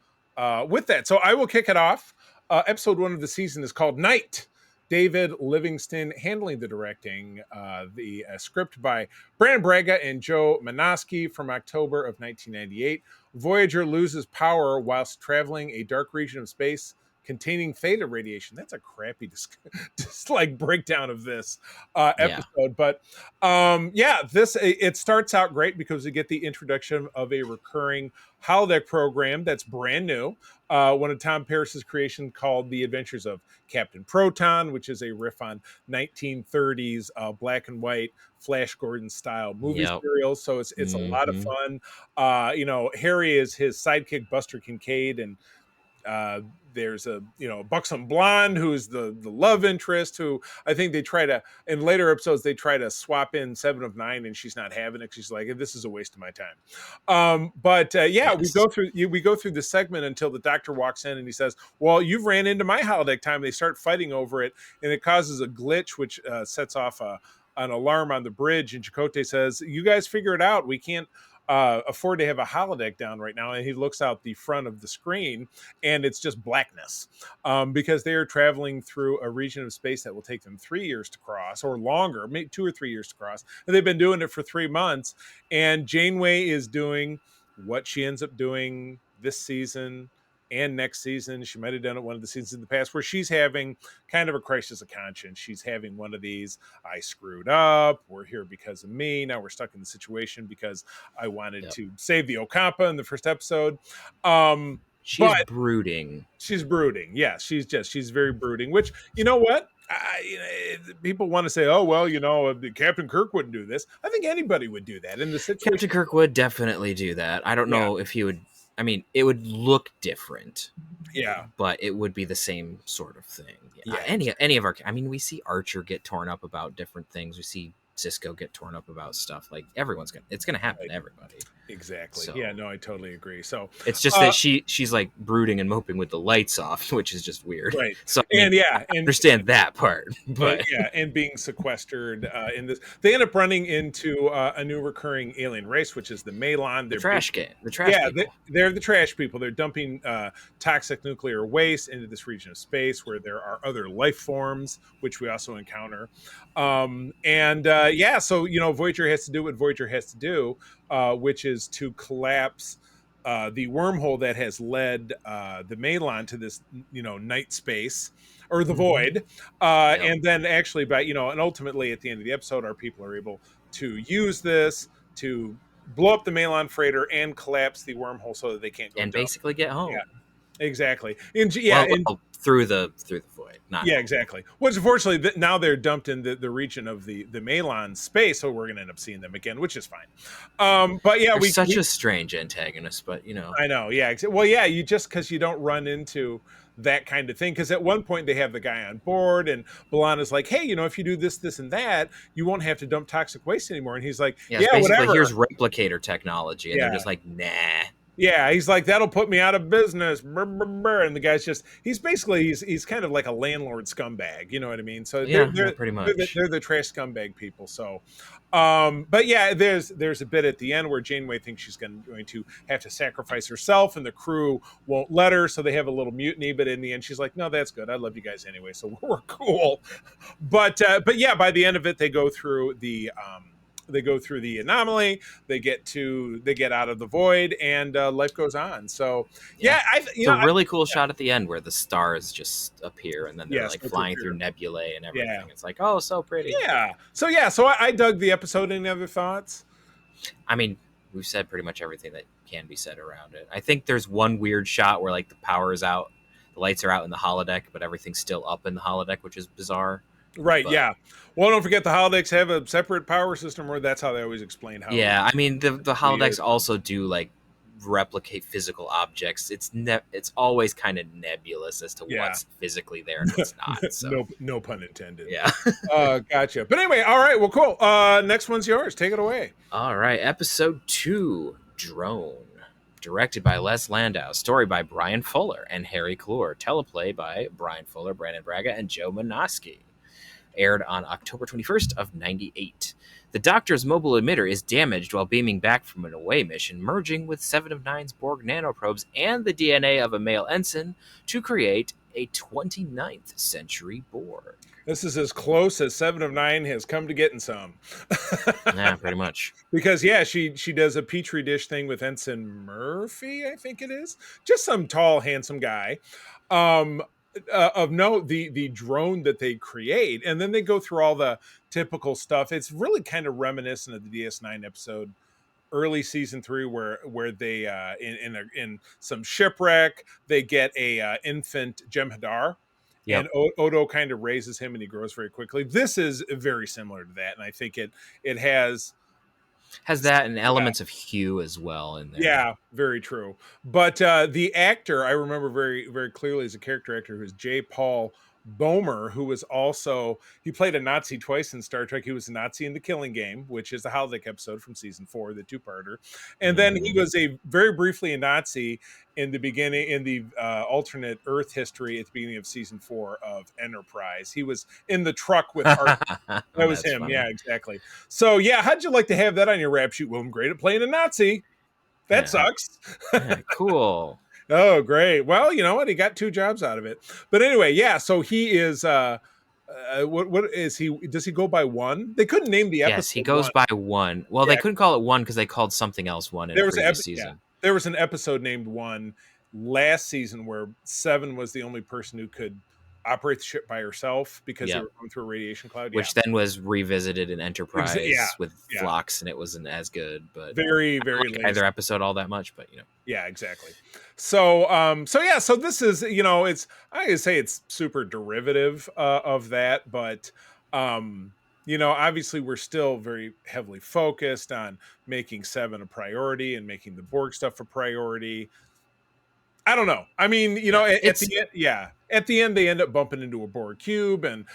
with that. So I will kick it off. Episode 1 of the season is called Night. David Livingston handling the directing, the script by Brandon Braga and Joe Manoski from October of 1998. Voyager loses power whilst traveling a dark region of space containing theta radiation. That's a crappy just like breakdown of this episode. But it starts out great because we get the introduction of a recurring holodeck program that's brand new. One of Tom Paris's creation called The Adventures of Captain Proton, which is a riff on 1930s black and white Flash Gordon style movie serials. So it's a lot of fun. Harry is his sidekick Buster Kincaid, and there's a buxom blonde who's the love interest, who I think they try to, in later episodes, they try to swap in 7 of 9, and she's not having it. She's like, this is a waste of my time. We go through the segment until the doctor walks in and he says, well, you've ran into my holodeck time. They start fighting over it, and it causes a glitch, which sets off an alarm on the bridge. And Chakotay says, you guys figure it out. We can't afford to have a holodeck down right now. And he looks out the front of the screen and it's just blackness because they are traveling through a region of space that will take them 3 years to cross, or longer, maybe 2 or 3 years to cross. And they've been doing it for 3 months. And Janeway is doing what she ends up doing this season and next season. She might have done it one of the seasons in the past, where she's having kind of a crisis of conscience. She's having one of these, I screwed up, we're here because of me, now we're stuck in the situation because I wanted to save the Ocampa in the first episode. She's brooding. She's brooding. Yeah, she's very brooding, which, you know what? People want to say, "Oh, well, Captain Kirk wouldn't do this." I think anybody would do that in the situation. Captain Kirk would definitely do that. I don't know if he would. I mean, it would look different. Yeah, but it would be the same sort of thing. Yeah, any of our. I mean, we see Archer get torn up about different things. We see Cisco get torn up about stuff. Like it's gonna happen to everybody. Exactly. So, yeah, no, I totally agree. So it's just that she's like brooding and moping with the lights off, which is just weird. Right. So I understand that part, but and being sequestered in this, they end up running into a new recurring alien race, which is the Malon. They're trash people. They're the trash people. They're dumping toxic nuclear waste into this region of space where there are other life forms, which we also encounter. So Voyager has to do what Voyager has to do, which is to collapse the wormhole that has led the Malon to this, night space or the void. And then actually, and ultimately at the end of the episode, our people are able to use this to blow up the Malon freighter and collapse the wormhole so that they can't go and basically get home. Yeah, exactly. Through the void. Exactly. Which unfortunately now they're dumped in the region of the Malon space, so we're gonna end up seeing them again, which is fine. They're such a strange antagonist, but I know, yeah. Well, yeah, you just because you don't run into that kind of thing, because at one point they have the guy on board and B'Elanna's like, hey, if you do this, this, and that, you won't have to dump toxic waste anymore. And he's like, whatever. Here's replicator technology, and they're just like, nah. Yeah, he's like, that'll put me out of business. Brr, brr, brr. And the guy's he's kind of like a landlord scumbag. You know what I mean? So they're pretty much. They're the trash scumbag people. So, there's a bit at the end where Janeway thinks she's going to have to sacrifice herself and the crew won't let her. So they have a little mutiny. But in the end, she's like, no, that's good. I love you guys anyway. So we're cool. But by the end of it, they go through the anomaly. They get out of the void, and life goes on. So it's a really cool shot at the end where the stars just appear, and then they're like flying through nebulae and everything. Yeah. It's like, oh, so pretty. Yeah. So I dug the episode. Any other thoughts? I mean, we've said pretty much everything that can be said around it. I think there's one weird shot where like the power is out, the lights are out in the holodeck, but everything's still up in the holodeck, which is bizarre. Right, but, yeah. Well, don't forget the holodecks have a separate power system, or that's how they always explain how. Yeah, I mean the holodecks also do like replicate physical objects. It's always kind of nebulous as to what's physically there and what's not. So. no pun intended. Yeah. Gotcha. But anyway, all right. Well, cool. Next one's yours. Take it away. All right. Episode 2, Drone. Directed by Les Landau, story by Brian Fuller and Harry Kloor, teleplay by Brian Fuller, Brandon Braga, and Joe Manoski. Aired on October 21st of 98. The Doctor's mobile emitter is damaged while beaming back from an away mission, merging with 7 of 9's Borg nanoprobes and the DNA of a male ensign to create a 29th century Borg. This is as close as 7 of 9 has come to getting some. Yeah, pretty much. Because, she does a Petri dish thing with Ensign Murphy, I think it is. Just some tall, handsome guy. Of note, the drone that they create, and then they go through all the typical stuff. It's really kind of reminiscent of the DS9 episode, early season 3, where they in some shipwreck, they get a infant Jem'Hadar. Yep. And Odo kind of raises him, and he grows very quickly. This is very similar to that, and I think it has that and elements of Hugh as well in there. Yeah, very true. But the actor I remember very, very clearly as a character actor, who's J. Paul Boehmer, who was also, he played a Nazi twice in Star Trek. He was a Nazi in The Killing Game, which is the holodeck episode from season 4, the 2-parter. And then he was very briefly a Nazi in the beginning, in the alternate Earth history at the beginning of season 4 of Enterprise. He was in the truck with Art. That was him. Funny. Yeah, exactly. So how'd you like to have that on your rap sheet? Well, I'm great at playing a Nazi. That sucks. Cool. Oh, great. Well, you know what? He got 2 jobs out of it. But anyway, so he is, what is he? Does he go by 1? They couldn't name the episode. Yes, he goes by 1. Well, they couldn't call it 1 because they called something else 1 in the previous season. Yeah. There was an episode named 1 last season where 7 was the only person who could operate the ship by herself because they Yep. were going through a radiation cloud. Which then was revisited in Enterprise Yeah. with Yeah. Phlox, and it wasn't as good. But very, I very don't like lazy. either episode all that much. But Yeah, exactly. So, so this is, it's, I could say it's super derivative of that, but, obviously we're still very heavily focused on making Seven a priority and making the Borg stuff a priority. I don't know. I mean, at the end, at the end, they end up bumping into a Borg cube, and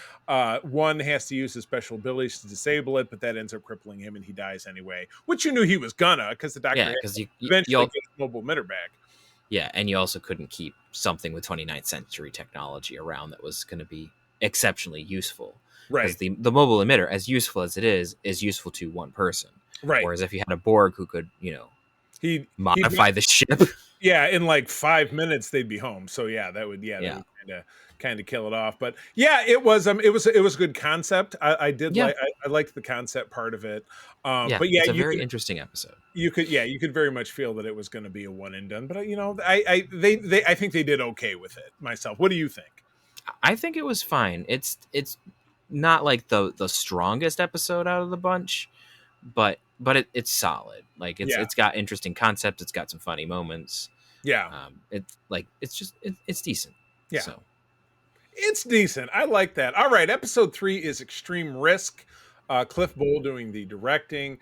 one has to use his special abilities to disable it, but that ends up crippling him, and he dies anyway. Which you knew he was gonna, because the Doctor because eventually gets mobile emitter back. Yeah, and you also couldn't keep something with 29th century technology around that was going to be exceptionally useful. Right. Because the mobile emitter, as useful as it is useful to one person. Right. Whereas if you had a Borg who could, He'd modify the ship. Yeah, in like 5 minutes they'd be home. So yeah, that would kind of kill it off. But yeah, it was a good concept. I did like I liked the concept part of it. But yeah, it's a very interesting episode. You could very much feel that it was going to be a one and done. But I think they did okay with it myself. What do you think? I think it was fine. It's not like the strongest episode out of the bunch, but it's solid. Like it's got interesting concepts. It's got some funny moments. Yeah. It's decent. Yeah. So it's decent. I like that. All right. Episode 3 is Extreme Risk. Cliff Bowl doing the directing.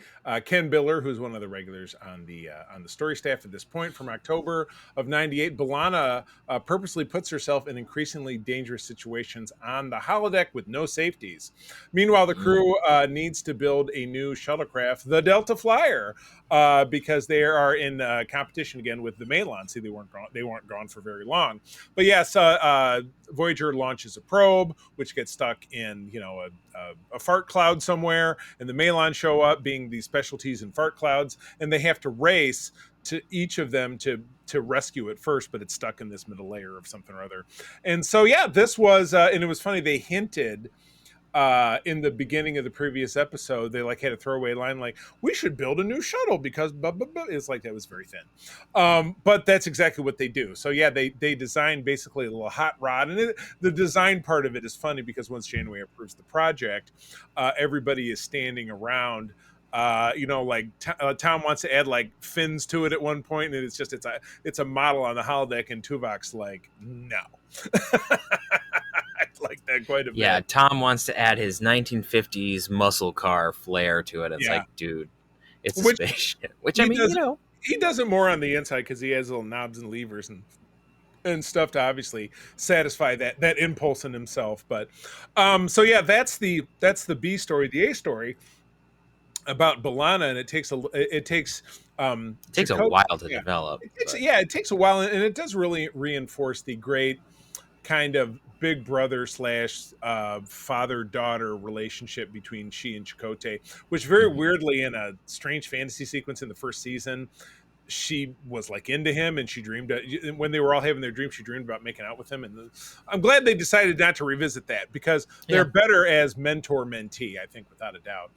Ken Biller, who's one of the regulars on the story staff at this point, from October of '98. B'Elanna purposely puts herself in increasingly dangerous situations on the holodeck with no safeties. Meanwhile, the crew needs to build a new shuttlecraft, the Delta Flyer, because they are in competition again with the Malon. See, they weren't gone for very long. But yes, Voyager launches a probe, which gets stuck in a fart cloud somewhere, and the Malon show up, being these specialties in fart clouds, and they have to race to each of them to rescue it first, but it's stuck in this middle layer of something or other. And so this was and it was funny, they hinted in the beginning of the previous episode, they had a throwaway line like, we should build a new shuttle because blah, blah, blah. It's like, that was very thin. But that's exactly what they do. So they designed basically a little hot rod, and the design part of it is funny because once Janeway approves the project, everybody is standing around. Tom wants to add like fins to it at one point, and it's a model on the holodeck, and Tuvok's like, no. I like that quite a bit. Yeah, Tom wants to add his 1950s muscle car flair to it. It's like, dude, it's a spaceship. Which I mean, he does it more on the inside because he has little knobs and levers and stuff to obviously satisfy that impulse in himself. But that's the B story. The A story about B'Elanna, and it takes a while to develop. It takes a while, and it does really reinforce the great kind of big brother / father-daughter relationship between she and Chakotay, which very weirdly, in a strange fantasy sequence in the first season, she was like into him, and she dreamed when they were all having their dreams, she dreamed about making out with him. And I'm glad they decided not to revisit that, because they're better as mentor-mentee, I think, without a doubt.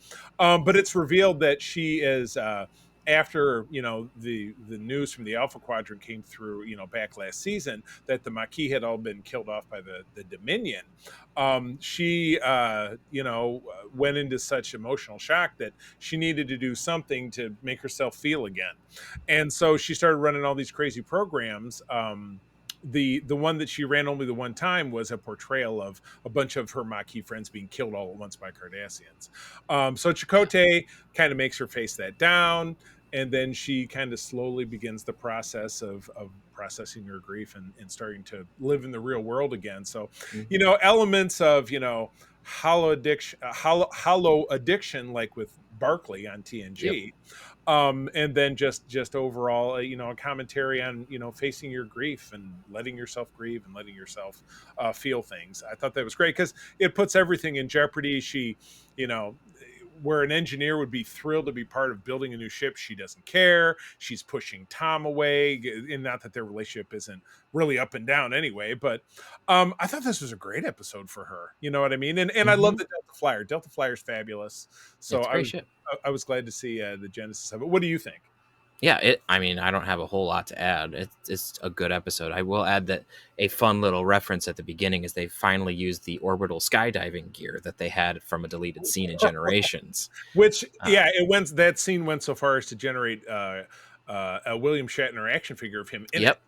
But it's revealed that she is after the news from the Alpha Quadrant came through back last season, that the Maquis had all been killed off by the Dominion. She went into such emotional shock that she needed to do something to make herself feel again, and so she started running all these crazy programs. The one that she ran only the one time was a portrayal of a bunch of her Maquis friends being killed all at once by Cardassians. So Chakotay kind of makes her face that down, and then she kind of slowly begins the process of processing her grief and starting to live in the real world again. So, elements of, hollow addiction, like with Barclay on TNG. And then just overall, a commentary on, facing your grief and letting yourself grieve and letting yourself feel things. I thought that was great because it puts everything in jeopardy. She, where an engineer would be thrilled to be part of building a new ship, she doesn't care. She's pushing Tom away, and not that their relationship isn't really up and down anyway, but I thought this was a great episode for her. You know what I mean? And I love the Delta Flyer. Delta Flyer's fabulous. So I was glad to see the genesis of it. What do you think? Yeah, I mean, I don't have a whole lot to add. It's a good episode. I will add that a fun little reference at the beginning is they finally used the orbital skydiving gear that they had from a deleted scene in Generations. Which, that scene went so far as to generate a William Shatner action figure of him in Yep. it.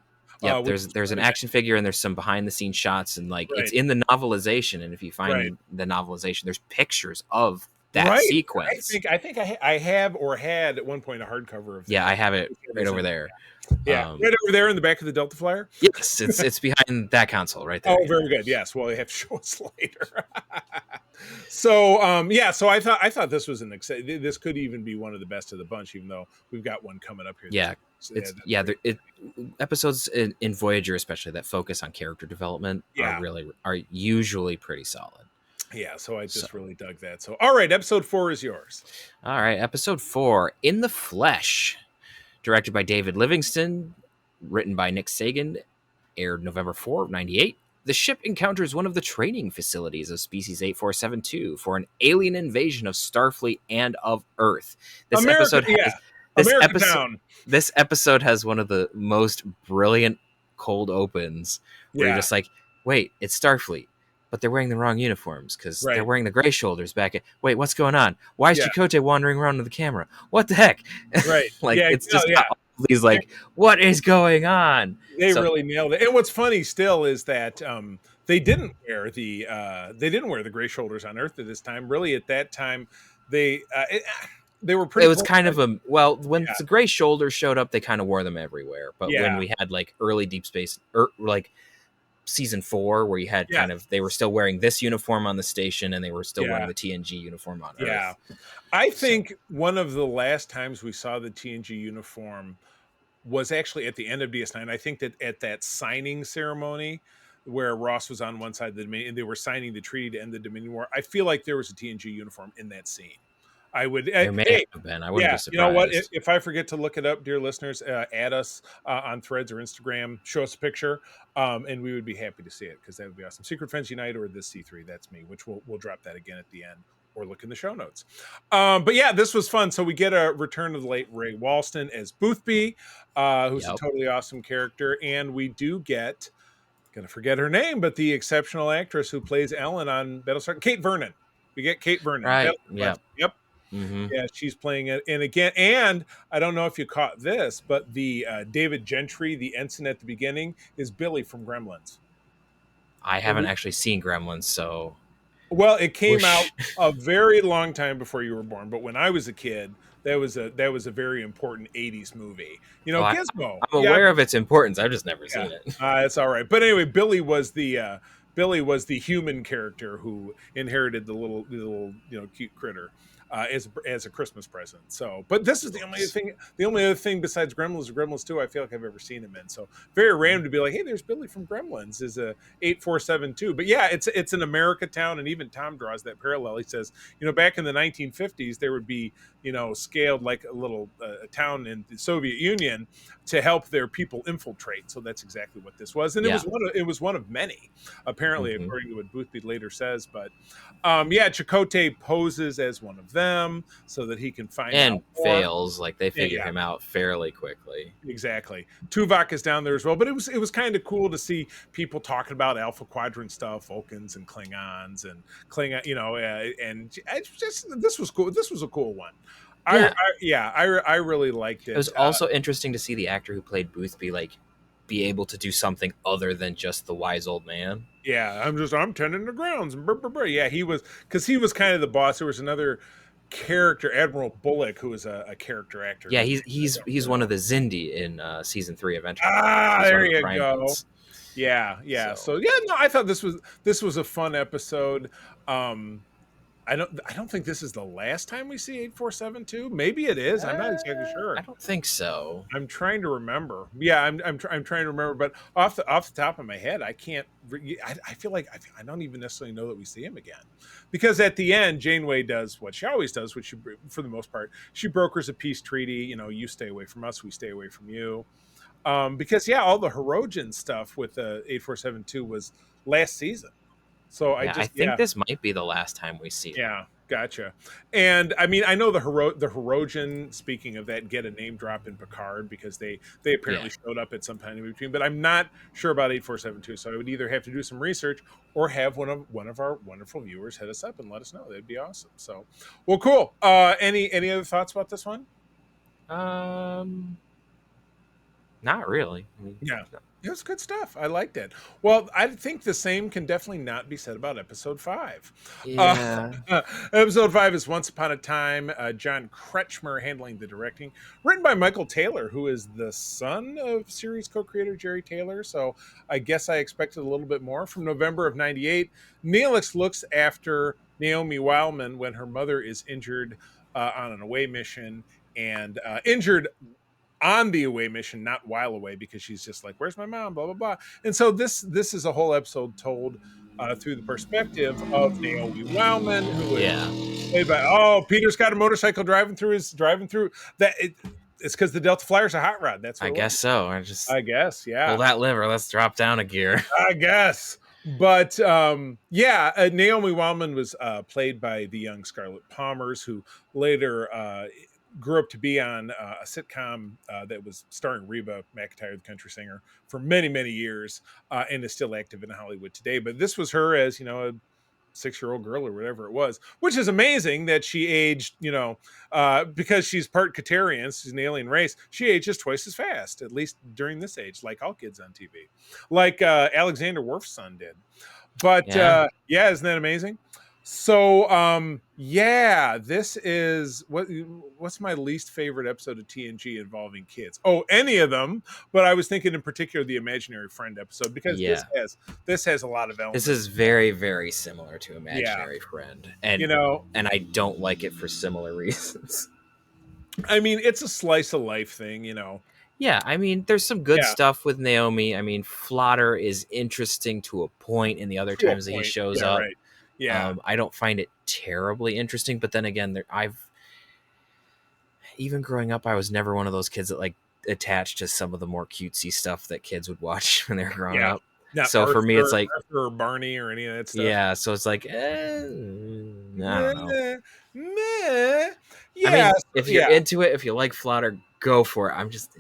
Yep, Which there's an action figure and there's some behind the scenes shots, and like it's right, in the novelization, and if you right, find the novelization, there's pictures of that right. sequence. I think I have or had at one point a hardcover of Yeah, that. I have it right over there. Yeah, right over there in the back of the Delta Flyer. Yes, it's behind that console right there. Oh, very good. Yes. Well, they have to show us later. So, so I thought this was this could even be one of the best of the bunch, even though we've got one coming up here. Yeah, episodes in Voyager, especially that focus on character development, are usually pretty solid. Yeah, so I just really dug that. So, all right, episode 4 is yours. All right, episode 4, In the Flesh, directed by David Livingston, written by Nick Sagan, aired November 4, 98. The ship encounters one of the training facilities of species 8472 for an alien invasion of Starfleet and of Earth. This episode has one of the most brilliant cold opens where you're just like, wait, it's Starfleet, but they're wearing the wrong uniforms because they're wearing the gray shoulders back at. Wait, what's going on? Why is Chakotay wandering around to the camera? What the heck? Right. It's just all these what is going on? They really nailed it. And what's funny still is that they didn't wear the gray shoulders on Earth at this time. Really, at that time, they were pretty. It was kind of when the gray shoulders showed up, they kind of wore them everywhere. But when we had early Deep Space, season 4, where you had they were still wearing this uniform on the station, and they were still wearing the TNG uniform on Earth. Yeah, I think one of the last times we saw the TNG uniform was actually at the end of DS9. I think that at that signing ceremony where Ross was on one side of the Dominion and they were signing the treaty to end the Dominion War, I feel like there was a TNG uniform in that scene. There may have been. I wouldn't be surprised. You know what? If I forget to look it up, dear listeners, add us on Threads or Instagram. Show us a picture, and we would be happy to see it because that would be awesome. Secret Friends Unite or this C3. That's me. Which we'll drop that again at the end or look in the show notes. But yeah, this was fun. So we get a return of the late Ray Walston as Boothby, who's a totally awesome character, and we do get. Gonna forget her name, but the exceptional actress who plays Ellen on Battlestar, Kate Vernon. We get Kate Vernon. Right. Yeah. Yep. Mm-hmm. Yeah, she's playing it. And again, and I don't know if you caught this, but the David Gentry, the ensign at the beginning, is Billy from Gremlins. I haven't actually seen Gremlins, so. Well, it came out a very long time before you were born, but when I was a kid, that was a very important 80s movie. Gizmo. I'm aware of its importance. I've just never seen it. It's all right. But anyway, Billy was the human character who inherited the little cute critter. As a Christmas present. So, but this is the only other thing besides Gremlins or Gremlins 2 I feel like I've ever seen him in. So very random to be like, hey, there's Billy from Gremlins is a 8472. But yeah, it's an America town, and even Tom draws that parallel. He says, back in the 1950s, there would be, scaled like a little town in the Soviet Union to help their people infiltrate. So that's exactly what this was. And it was one of many, apparently, according to what Boothby later says. But Chakotay poses as one of them so that he can find out and fails. Like they figure him out fairly quickly. Exactly. Tuvok is down there as well, but it was kind of cool to see people talking about Alpha Quadrant stuff, Vulcans and Klingons and and it's just this was cool. This was a cool one. I really liked it. It was also interesting to see the actor who played Boothby be able to do something other than just the wise old man. Yeah, I'm tending the grounds. Yeah, he was kind of the boss. There was another character, Admiral Bullock, who was a character actor. Yeah, he's one of the Xindi in season 3 of Enterprise. There you go. Yeah. So I thought this was a fun episode. I don't think this is the last time we see 8472. Maybe it is. I'm not exactly sure. I don't think so. I'm trying to remember. Yeah, I'm trying to remember. But off the top of my head, I can't. I feel like I don't even necessarily know that we see him again, because at the end, Janeway does what she always does, which for the most part, she brokers a peace treaty. You stay away from us, we stay away from you. Because all the Hirogen stuff with the 8472 was last season. So I think this might be the last time we see him. Yeah. Gotcha. And I mean, I know the Hirogen, speaking of that, get a name drop in Picard because they apparently showed up at some time in between, but I'm not sure about 8472. So I would either have to do some research or have one of our wonderful viewers hit us up and let us know. That'd be awesome. So, well, cool. Any other thoughts about this one? Not really. I mean, Yeah. It was good stuff. I liked it. Well, I think the same can definitely not be said about episode 5. Yeah. Episode 5 is Once Upon a Time. John Kretschmer handling the directing, written by Michael Taylor, who is the son of series co-creator Jerry Taylor. So I guess I expected a little bit more. From November of '98, Neelix looks after Naomi Wildman when her mother is injured on an away mission, and injured on the away mission, not while away, because she's just like, where's my mom, blah blah blah. And so this is a whole episode told through the perspective of Naomi Wildman, who is played by, Peter's got a motorcycle driving through that. It's because the Delta Flyer's a hot rod. That's what I guess so. I guess, yeah. Pull that lever. Let's drop down a gear. I guess. But Naomi Wildman was played by the young Scarlett Palmers, who later grew up to be on a sitcom that was starring Reba McEntire, the country singer, for many, many years, and is still active in Hollywood today. But this was her as, a 6-year-old girl or whatever it was, which is amazing that she aged, because she's part Katarian, she's an alien race, she ages twice as fast, at least during this age, like all kids on TV, like Alexander Worf's son did. But isn't that amazing? So this is what's my least favorite episode of TNG involving kids. Any of them, but I was thinking in particular the Imaginary Friend episode, because this has a lot of elements. This is very, very similar to Imaginary Friend, and and I don't like it for similar reasons. I mean, it's a slice of life thing, Yeah, I mean, there's some good stuff with Naomi. I mean, Flotter is interesting to a point in the other times that he shows up. Right. Yeah, I don't find it terribly interesting, but then again, even growing up, I was never one of those kids that like attached to some of the more cutesy stuff that kids would watch when they were growing up. So Arthur, for me, it's like Arthur or Barney or any of that stuff. Yeah, so it's like, I don't know. Yeah, I mean, if you're into it, if you like Flotter, go for it. I'm just.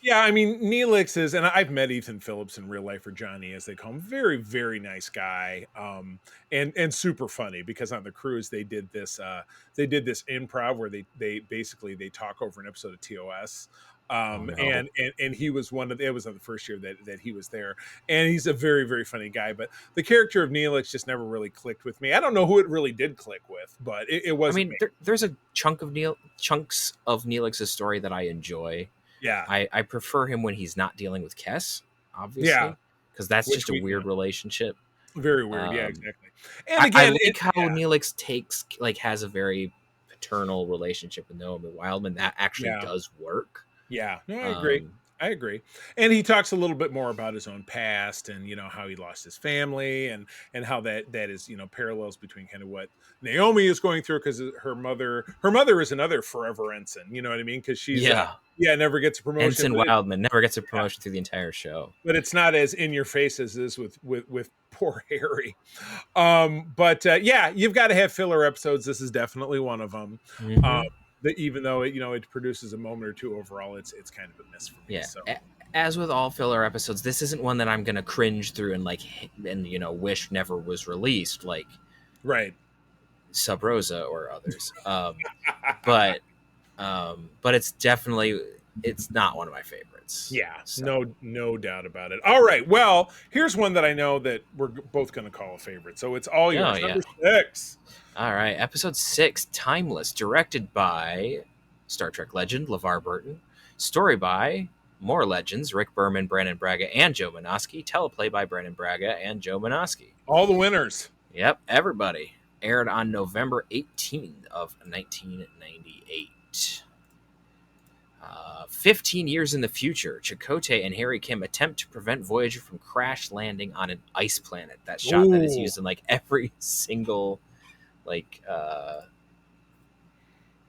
Yeah, I mean, Neelix is, and I've met Ethan Phillips in real life, or Johnny as they call him, very, very nice guy, and super funny, because on the cruise they did this improv where they basically talk over an episode of TOS. And he was it was on the first year that he was there, and he's a very, very funny guy, but the character of Neelix just never really clicked with me. I don't know who it really did click with, but it was. I mean, there's a chunks of Neelix's story that I enjoy. Yeah, I prefer him when he's not dealing with Kes, obviously, because that's just a weird relationship. Very weird, yeah, exactly. And again, I like how Neelix has a very paternal relationship with Naomi Wildman. That actually does work. Yeah, no, I agree. And he talks a little bit more about his own past, and how he lost his family, and how that is parallels between kind of what Naomi is going through, because her mother is another forever ensign. You know what I mean? Because she's never gets a promotion. Ensign Wildman never gets a promotion through the entire show. But it's not as in your face as this with poor Harry. But you've got to have filler episodes. This is definitely one of them. Mm-hmm. That even though it produces a moment or two overall, it's kind of a miss for me. Yeah. So. As with all filler episodes, this isn't one that I'm going to cringe through and wish never was released, like Sub Rosa or others. But it's definitely, it's not one of my favorites. Yeah, so. No doubt about it. All right, well, here's one that I know that we're both going to call a favorite. So it's all yours. Number 6. All right, episode 6, Timeless, directed by Star Trek legend LeVar Burton, story by more legends, Rick Berman, Brandon Braga, and Joe Menosky, teleplay by Brandon Braga and Joe Menosky. All the winners. Yep, everybody. Aired on November 18th of 1998. 15 years in the future, Chakotay and Harry Kim attempt to prevent Voyager from crash landing on an ice planet. That shot that is used in like every single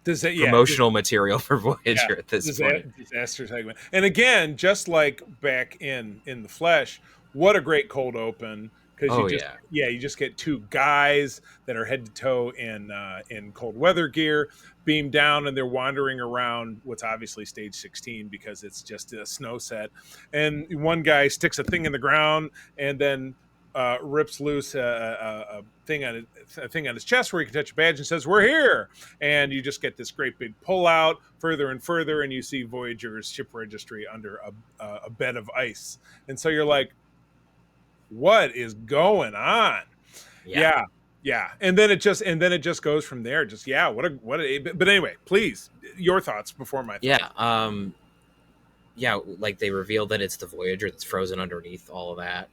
promotional material for Voyager at this point. Disaster segment. And again, just like back in the Flesh, what a great cold open. because Oh yeah. you just get two guys that are head to toe in cold weather gear, beamed down, and they're wandering around what's obviously stage 16 because it's just a snow set. And one guy sticks a thing in the ground and then rips loose a thing on his chest where he can touch a badge and says, "We're here." And you just get this great big pull out further and further, and you see Voyager's ship registry under a bed of ice. And so you're like, what is going on? Yeah. Yeah. And then it just goes from there. Just but anyway, please, your thoughts before my thoughts. Yeah, like they reveal that it's the Voyager that's frozen underneath all of that.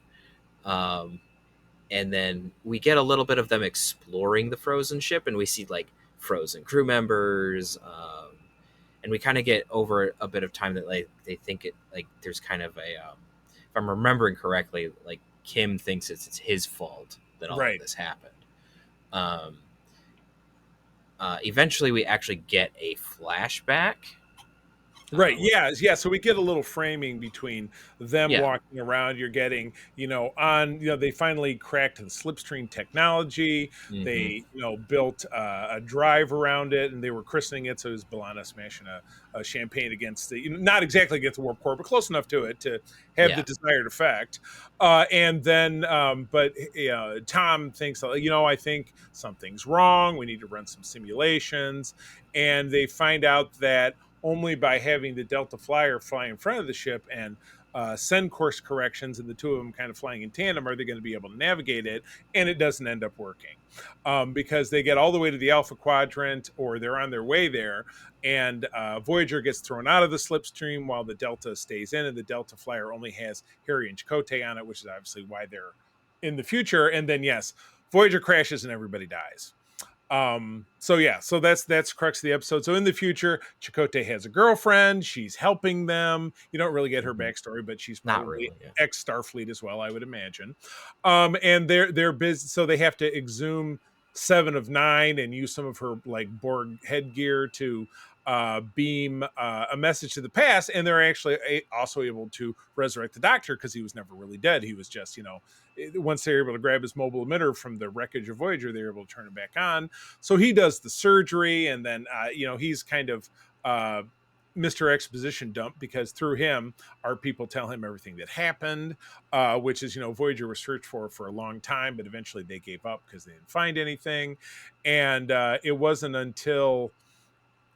And then we get a little bit of them exploring the frozen ship, and we see like frozen crew members, and we kind of get over a bit of time that like they think it like there's kind of a if I'm remembering correctly, like Kim thinks it's his fault that all of this happened. Eventually we actually get a flashback. Right. So we get a little framing between them walking around. You're getting, they finally cracked the slipstream technology. Mm-hmm. They, built a drive around it, and they were christening it. So it was B'Elanna smashing a champagne against the, not exactly against the warp core, but close enough to it to have the desired effect. And then, Tom thinks, I think something's wrong. We need to run some simulations. And they find out that only by having the Delta Flyer fly in front of the ship and send course corrections, and the two of them kind of flying in tandem, are they going to be able to navigate it? And it doesn't end up working because they get all the way to the Alpha Quadrant, or they're on their way there, and Voyager gets thrown out of the slipstream while the Delta stays in, and the Delta Flyer only has Harry and Chakotay on it, which is obviously why they're in the future. And then, Voyager crashes and everybody dies. So that's crux of the episode. So in the future, Chakotay has a girlfriend. She's helping them. You don't really get her backstory, but she's probably ex Starfleet as well, I would imagine. And they're busy, so they have to exhume 7 of 9 and use some of her like Borg headgear to beam a message to the past. And they're actually also able to resurrect the Doctor, because he was never really dead. He was just, once they were able to grab his mobile emitter from the wreckage of Voyager, they were able to turn it back on. So he does the surgery, and then, he's kind of Mr. Exposition dump, because through him, our people tell him everything that happened, which is, Voyager was searched for a long time, but eventually they gave up because they didn't find anything. And it wasn't until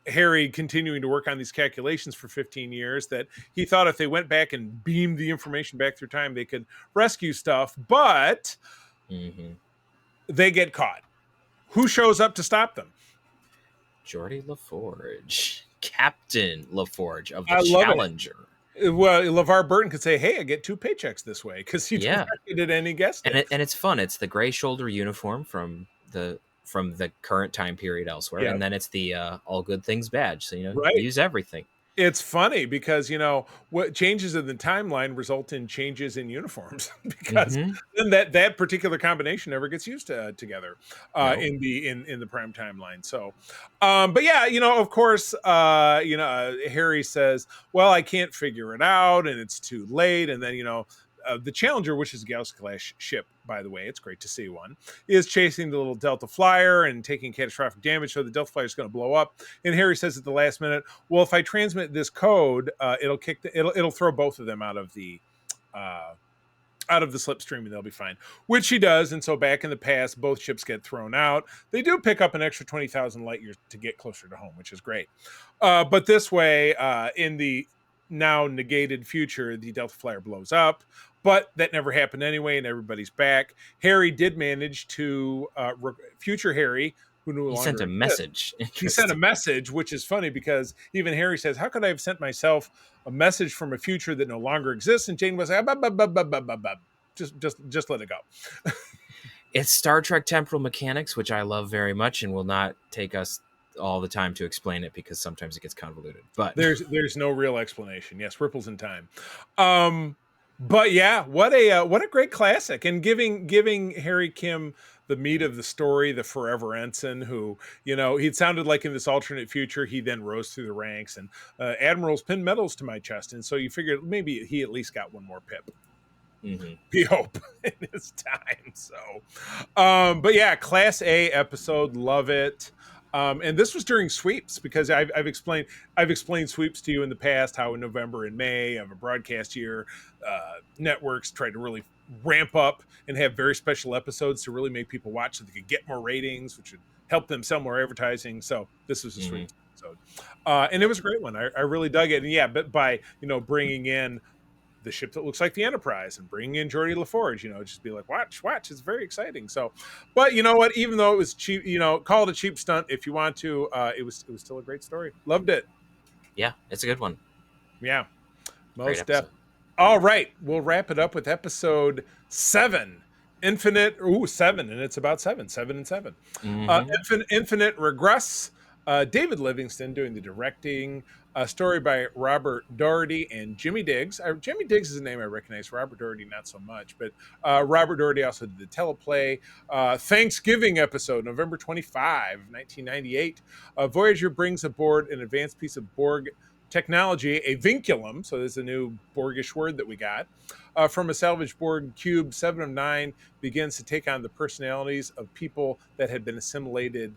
Harry continuing to work on these calculations for 15 years that he thought if they went back and beamed the information back through time, they could rescue stuff, but they get caught. Who shows up to stop them? Geordi LaForge, Captain LaForge of the Challenger. Well, LeVar Burton could say, "Hey, I get 2 paychecks this way," because he directed it and he guessed it. And it's fun. It's the gray shoulder uniform from the current time period elsewhere, and then it's the all good things badge. So use everything. It's funny because what changes in the timeline result in changes in uniforms, because then that particular combination never gets used together in the prime timeline. So, but of course, Harry says, "Well, I can't figure it out, and it's too late." And then the Challenger, which is a Galaxy-class ship, by the way, it's great to see one, is chasing the little Delta Flyer and taking catastrophic damage, so the Delta Flyer is going to blow up. And Harry says at the last minute, "Well, if I transmit this code, it'll throw both of them out of the slipstream, and they'll be fine," which she does. And so back in the past, both ships get thrown out. They do pick up an extra 20,000 light years to get closer to home, which is great. But this way, in the now negated future, the Delta Flyer blows up. But that never happened anyway, and everybody's back. Harry did manage to, future Harry, who no longer sent a message. He sent a message, which is funny because even Harry says, "How could I have sent myself a message from a future that no longer exists?" And Jane was like, just let it go. It's Star Trek temporal mechanics, which I love very much, and will not take us all the time to explain it because sometimes it gets convoluted. But there's no real explanation. Yes, ripples in time. But yeah, what a great classic, and giving Harry Kim the meat of the story, the forever ensign who, he'd sounded like in this alternate future, he then rose through the ranks, and admirals pinned medals to my chest. And so you figured maybe he at least got one more pip. we hope, in his time. So, but yeah, Class A episode, love it. And this was during sweeps because I've explained sweeps to you in the past, how in November and May of a broadcast year, networks try to really ramp up and have very special episodes to really make people watch so they could get more ratings, which would help them sell more advertising. So this was a sweeps episode, and it was a great one. I really dug it. And yeah, but by bringing in the ship that looks like the Enterprise and bringing in Geordi LaForge, just be like, watch, it's very exciting. So, but you know what? Even though it was cheap, call it a cheap stunt if you want to. It was still a great story. Loved it. Yeah, it's a good one. Yeah, Great most episode. All right, we'll wrap it up with episode 7, Infinite. Ooh, 7, and it's about 7 and 7. Infinite Regress. David Livingston doing the directing. A story by Robert Doherty and Jimmy Diggs. Jimmy Diggs is a name I recognize. Robert Doherty, not so much. But Robert Doherty also did the teleplay. Thanksgiving episode, November 25, 1998. Voyager brings aboard an advanced piece of Borg technology, a vinculum. So there's a new Borgish word that we got. From a salvaged Borg cube, 7 of 9 begins to take on the personalities of people that had been assimilated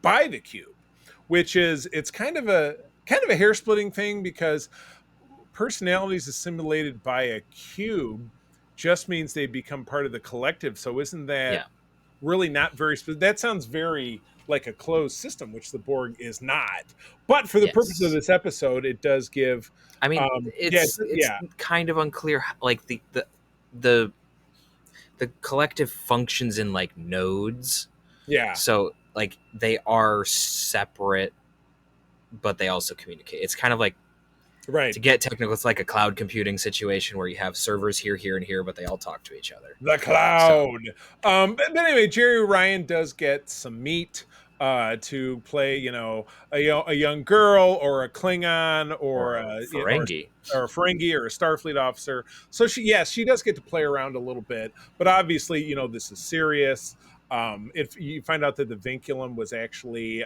by the cube, which is, it's kind of a hair splitting thing, because personalities assimilated by a cube just means they become part of the collective. So isn't that really not very that sounds very like a closed system, which the Borg is not. But for the purpose of this episode, it does give, I mean, it's kind of unclear, like the collective functions in like nodes. Yeah. So like they are separate, but they also communicate. It's kind of like, right, to get technical, it's like a cloud computing situation where you have servers here, and here, but they all talk to each other. The cloud. So. But anyway, Jerry Ryan does get some meat to play, a young girl or a Klingon or a Ferengi. Or a Ferengi or a Starfleet officer. So she does get to play around a little bit, but obviously, this is serious. If you find out that the vinculum was actually,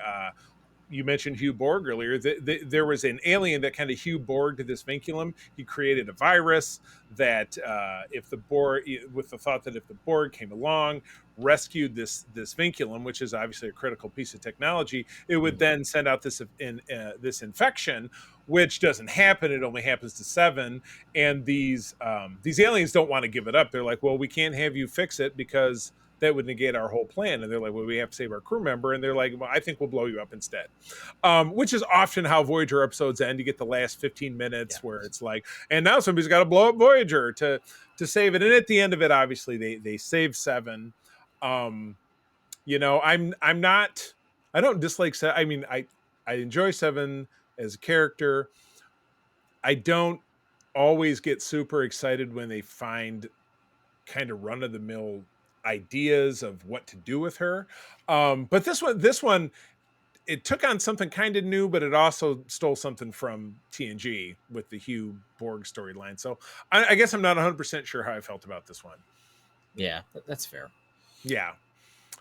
you mentioned Hugh Borg earlier. There was an alien that kind of Hugh Borg to this vinculum. He created a virus that, if the Borg came along, rescued this vinculum, which is obviously a critical piece of technology, it would then send out this infection, which doesn't happen. It only happens to 7, and these aliens don't want to give it up. They're like, well, we can't have you fix it because that would negate our whole plan. And they're like, well, we have to save our crew member. And they're like, well, I think we'll blow you up instead. Which is often how Voyager episodes end. You get the last 15 minutes where it's like, and now somebody's got to blow up Voyager to save it. And at the end of it, obviously they save 7. I don't dislike 7. I mean, I enjoy 7 as a character. I don't always get super excited when they find kind of run of the mill ideas of what to do with her. But this one, it took on something kind of new, but it also stole something from TNG with the Hugh Borg storyline. So I guess I'm not 100% sure how I felt about this one. Yeah, that's fair. Yeah.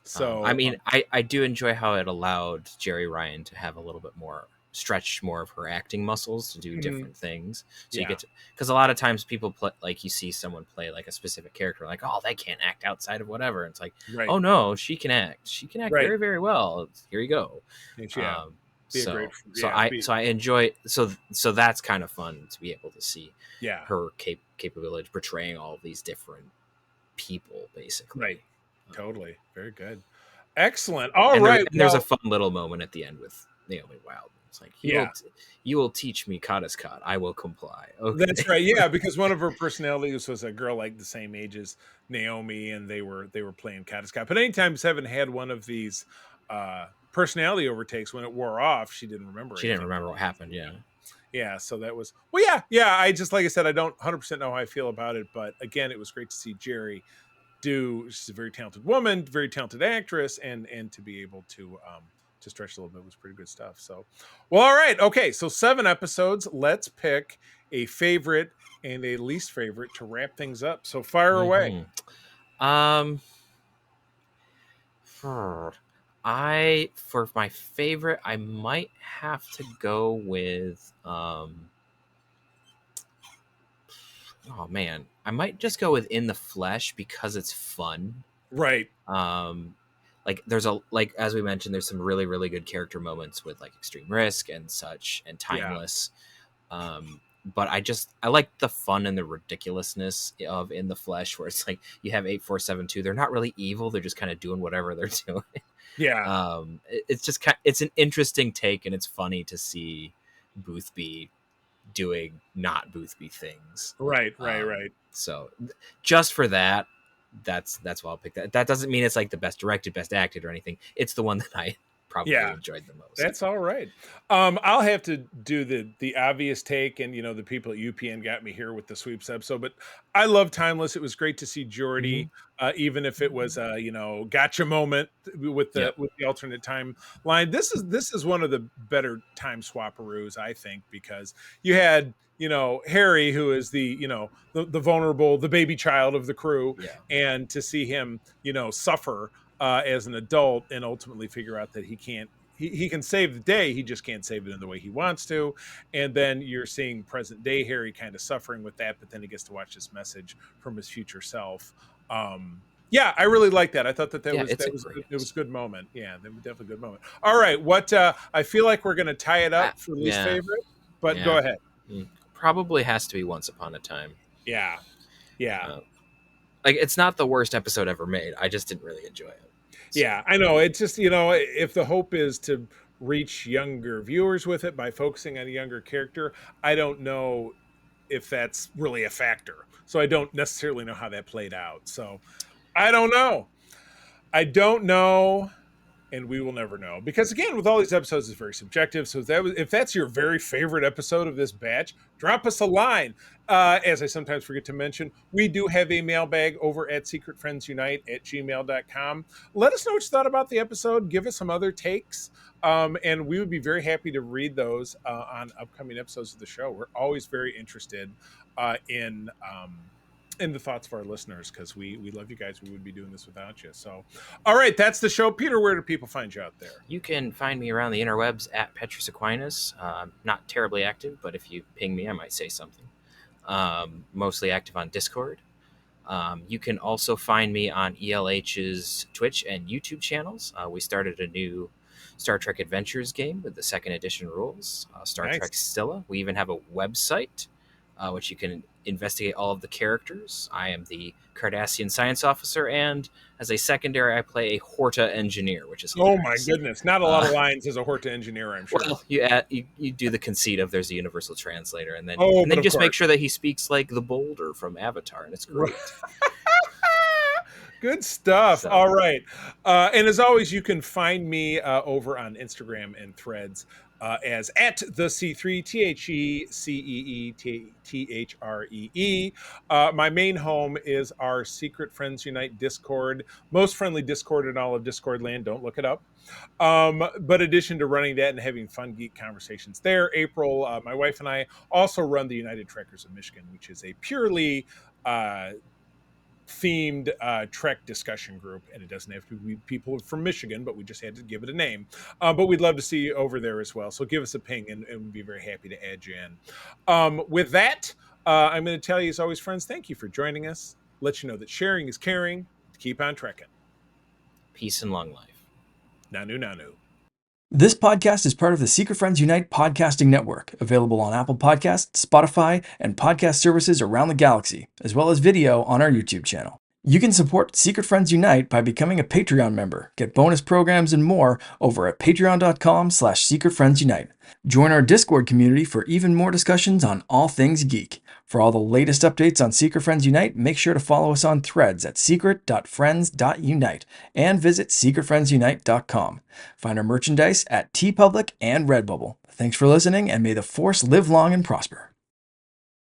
So I mean, I do enjoy how it allowed Jerry Ryan to have a little bit more, stretch more of her acting muscles to do different things. So you get to, because a lot of times people play, like you see someone play like a specific character, like, oh, they can't act outside of whatever. And it's like, oh no, she can act. She can act very, very well. Here you go. I enjoy, so that's kind of fun to be able to see her capability portraying all of these different people, basically. Right. Totally. Very good. Excellent. All right. There's a fun little moment at the end with Naomi Wildman. It's like, you will teach me Kadiskat. I will comply. Okay. That's right. Yeah, because one of her personalities was a girl like the same age as Naomi, and they were playing Kadiskat. But anytime 7 had one of these personality overtakes, when it wore off, she didn't remember. She didn't remember what happened. Yeah. Yeah. So that was, I just, like I said, I don't 100% know how I feel about it, but again, it was great to see Jerry she's a very talented woman, very talented actress, and to be able to stretch a little bit was pretty good stuff. So, well, all right. Okay. So 7 episodes. Let's pick a favorite and a least favorite to wrap things up. So fire away. For my favorite, I might have to go with Oh man, I might just go with In the Flesh because it's fun. Right. Like there's a like as we mentioned, there's some really really good character moments with like Extreme Risk and such and Yeah. Timeless. But I like the fun and the ridiculousness of In the Flesh, where it's like you have 8472. They're not really evil; they're just kind of doing whatever they're doing. Yeah. It's just it's an interesting take, and it's funny to see Boothby doing not Boothby things. Right. Right. So just for that, that's why I'll pick that. That doesn't mean it's like the best directed, best acted, or anything. It's the one that I probably enjoyed the most. That's all right. I'll have to do the obvious take, and the people at UPN got me here with the sweeps episode. But I love Timeless. It was great to see Geordi, even if it was gotcha moment with the alternate timeline. This is one of the better time swapperoos, I think, because you had Harry, who is the the vulnerable, the baby child of the crew, and to see him suffer as an adult and ultimately figure out that he can save the day, he just can't save it in the way he wants to. And then you're seeing present day Harry kind of suffering with that, but then he gets to watch this message from his future self. I really like that. I thought that was a good moment. Yeah, that was definitely a good moment. All right, what I feel like we're going to tie it up for least favorite, but go ahead. Probably has to be Once Upon a Time. Yeah. Like it's not the worst episode ever made. I just didn't really enjoy it. So. Yeah, I know. It's just, if the hope is to reach younger viewers with it by focusing on a younger character, I don't know if that's really a factor. So I don't necessarily know how that played out. So I don't know. And we will never know, because again, with all these episodes, it's very subjective. So if that's your very favorite episode of this batch, drop us a line. As I sometimes forget to mention, we do have a mailbag over at secretfriendsunite@gmail.com. Let us know what you thought about the episode. Give us some other takes. And we would be very happy to read those on upcoming episodes of the show. We're always very interested in the thoughts of our listeners, because we love you guys. We would be doing this without you. So, all right, that's the show. Peter, where do people find you out there? You can find me around the interwebs at Petrus Aquinas. Not terribly active, but if you ping me, I might say something. Mostly active on Discord. You can also find me on ELH's Twitch and YouTube channels. We started a new Star Trek Adventures game with the 2nd edition rules, Star Trek Scylla. We even have a website, which you can investigate all of the characters. I am the Cardassian science officer, and as a secondary, I play a Horta engineer, which is hilarious. Oh my goodness, not a lot of lines as a Horta engineer, I'm sure. Well, you do the conceit of there's a universal translator, and then you just make sure that he speaks like the Boulder from Avatar, and it's great. Good stuff. So. All right. And as always, you can find me over on Instagram and Threads as at the C3 THECEETHREE. My main home is our Secret Friends Unite Discord, most friendly Discord in all of Discord land. Don't look it up. But in addition to running that and having fun geek conversations there, April, my wife, and I also run the United Trekkers of Michigan, which is a purely themed Trek discussion group, and it doesn't have to be people from Michigan, but we just had to give it a name. But we'd love to see you over there as well. So give us a ping, and we'd be very happy to add you in. With that, I'm going to tell you, as always, friends, thank you for joining us. Let you know that sharing is caring. Keep on trekking. Peace and long life. Nanu nanu. This podcast is part of the Secret Friends Unite podcasting network, available on Apple Podcasts, Spotify, and podcast services around the galaxy, as well as video on our YouTube channel. You can support Secret Friends Unite by becoming a Patreon member, get bonus programs and more over at patreon.com/secretfriendsunite. Join our Discord community for even more discussions on all things geek. For all the latest updates on Secret Friends Unite, make sure to follow us on Threads at secret.friends.unite and visit secretfriendsunite.com. Find our merchandise at TeePublic and Redbubble. Thanks for listening, and may the Force live long and prosper.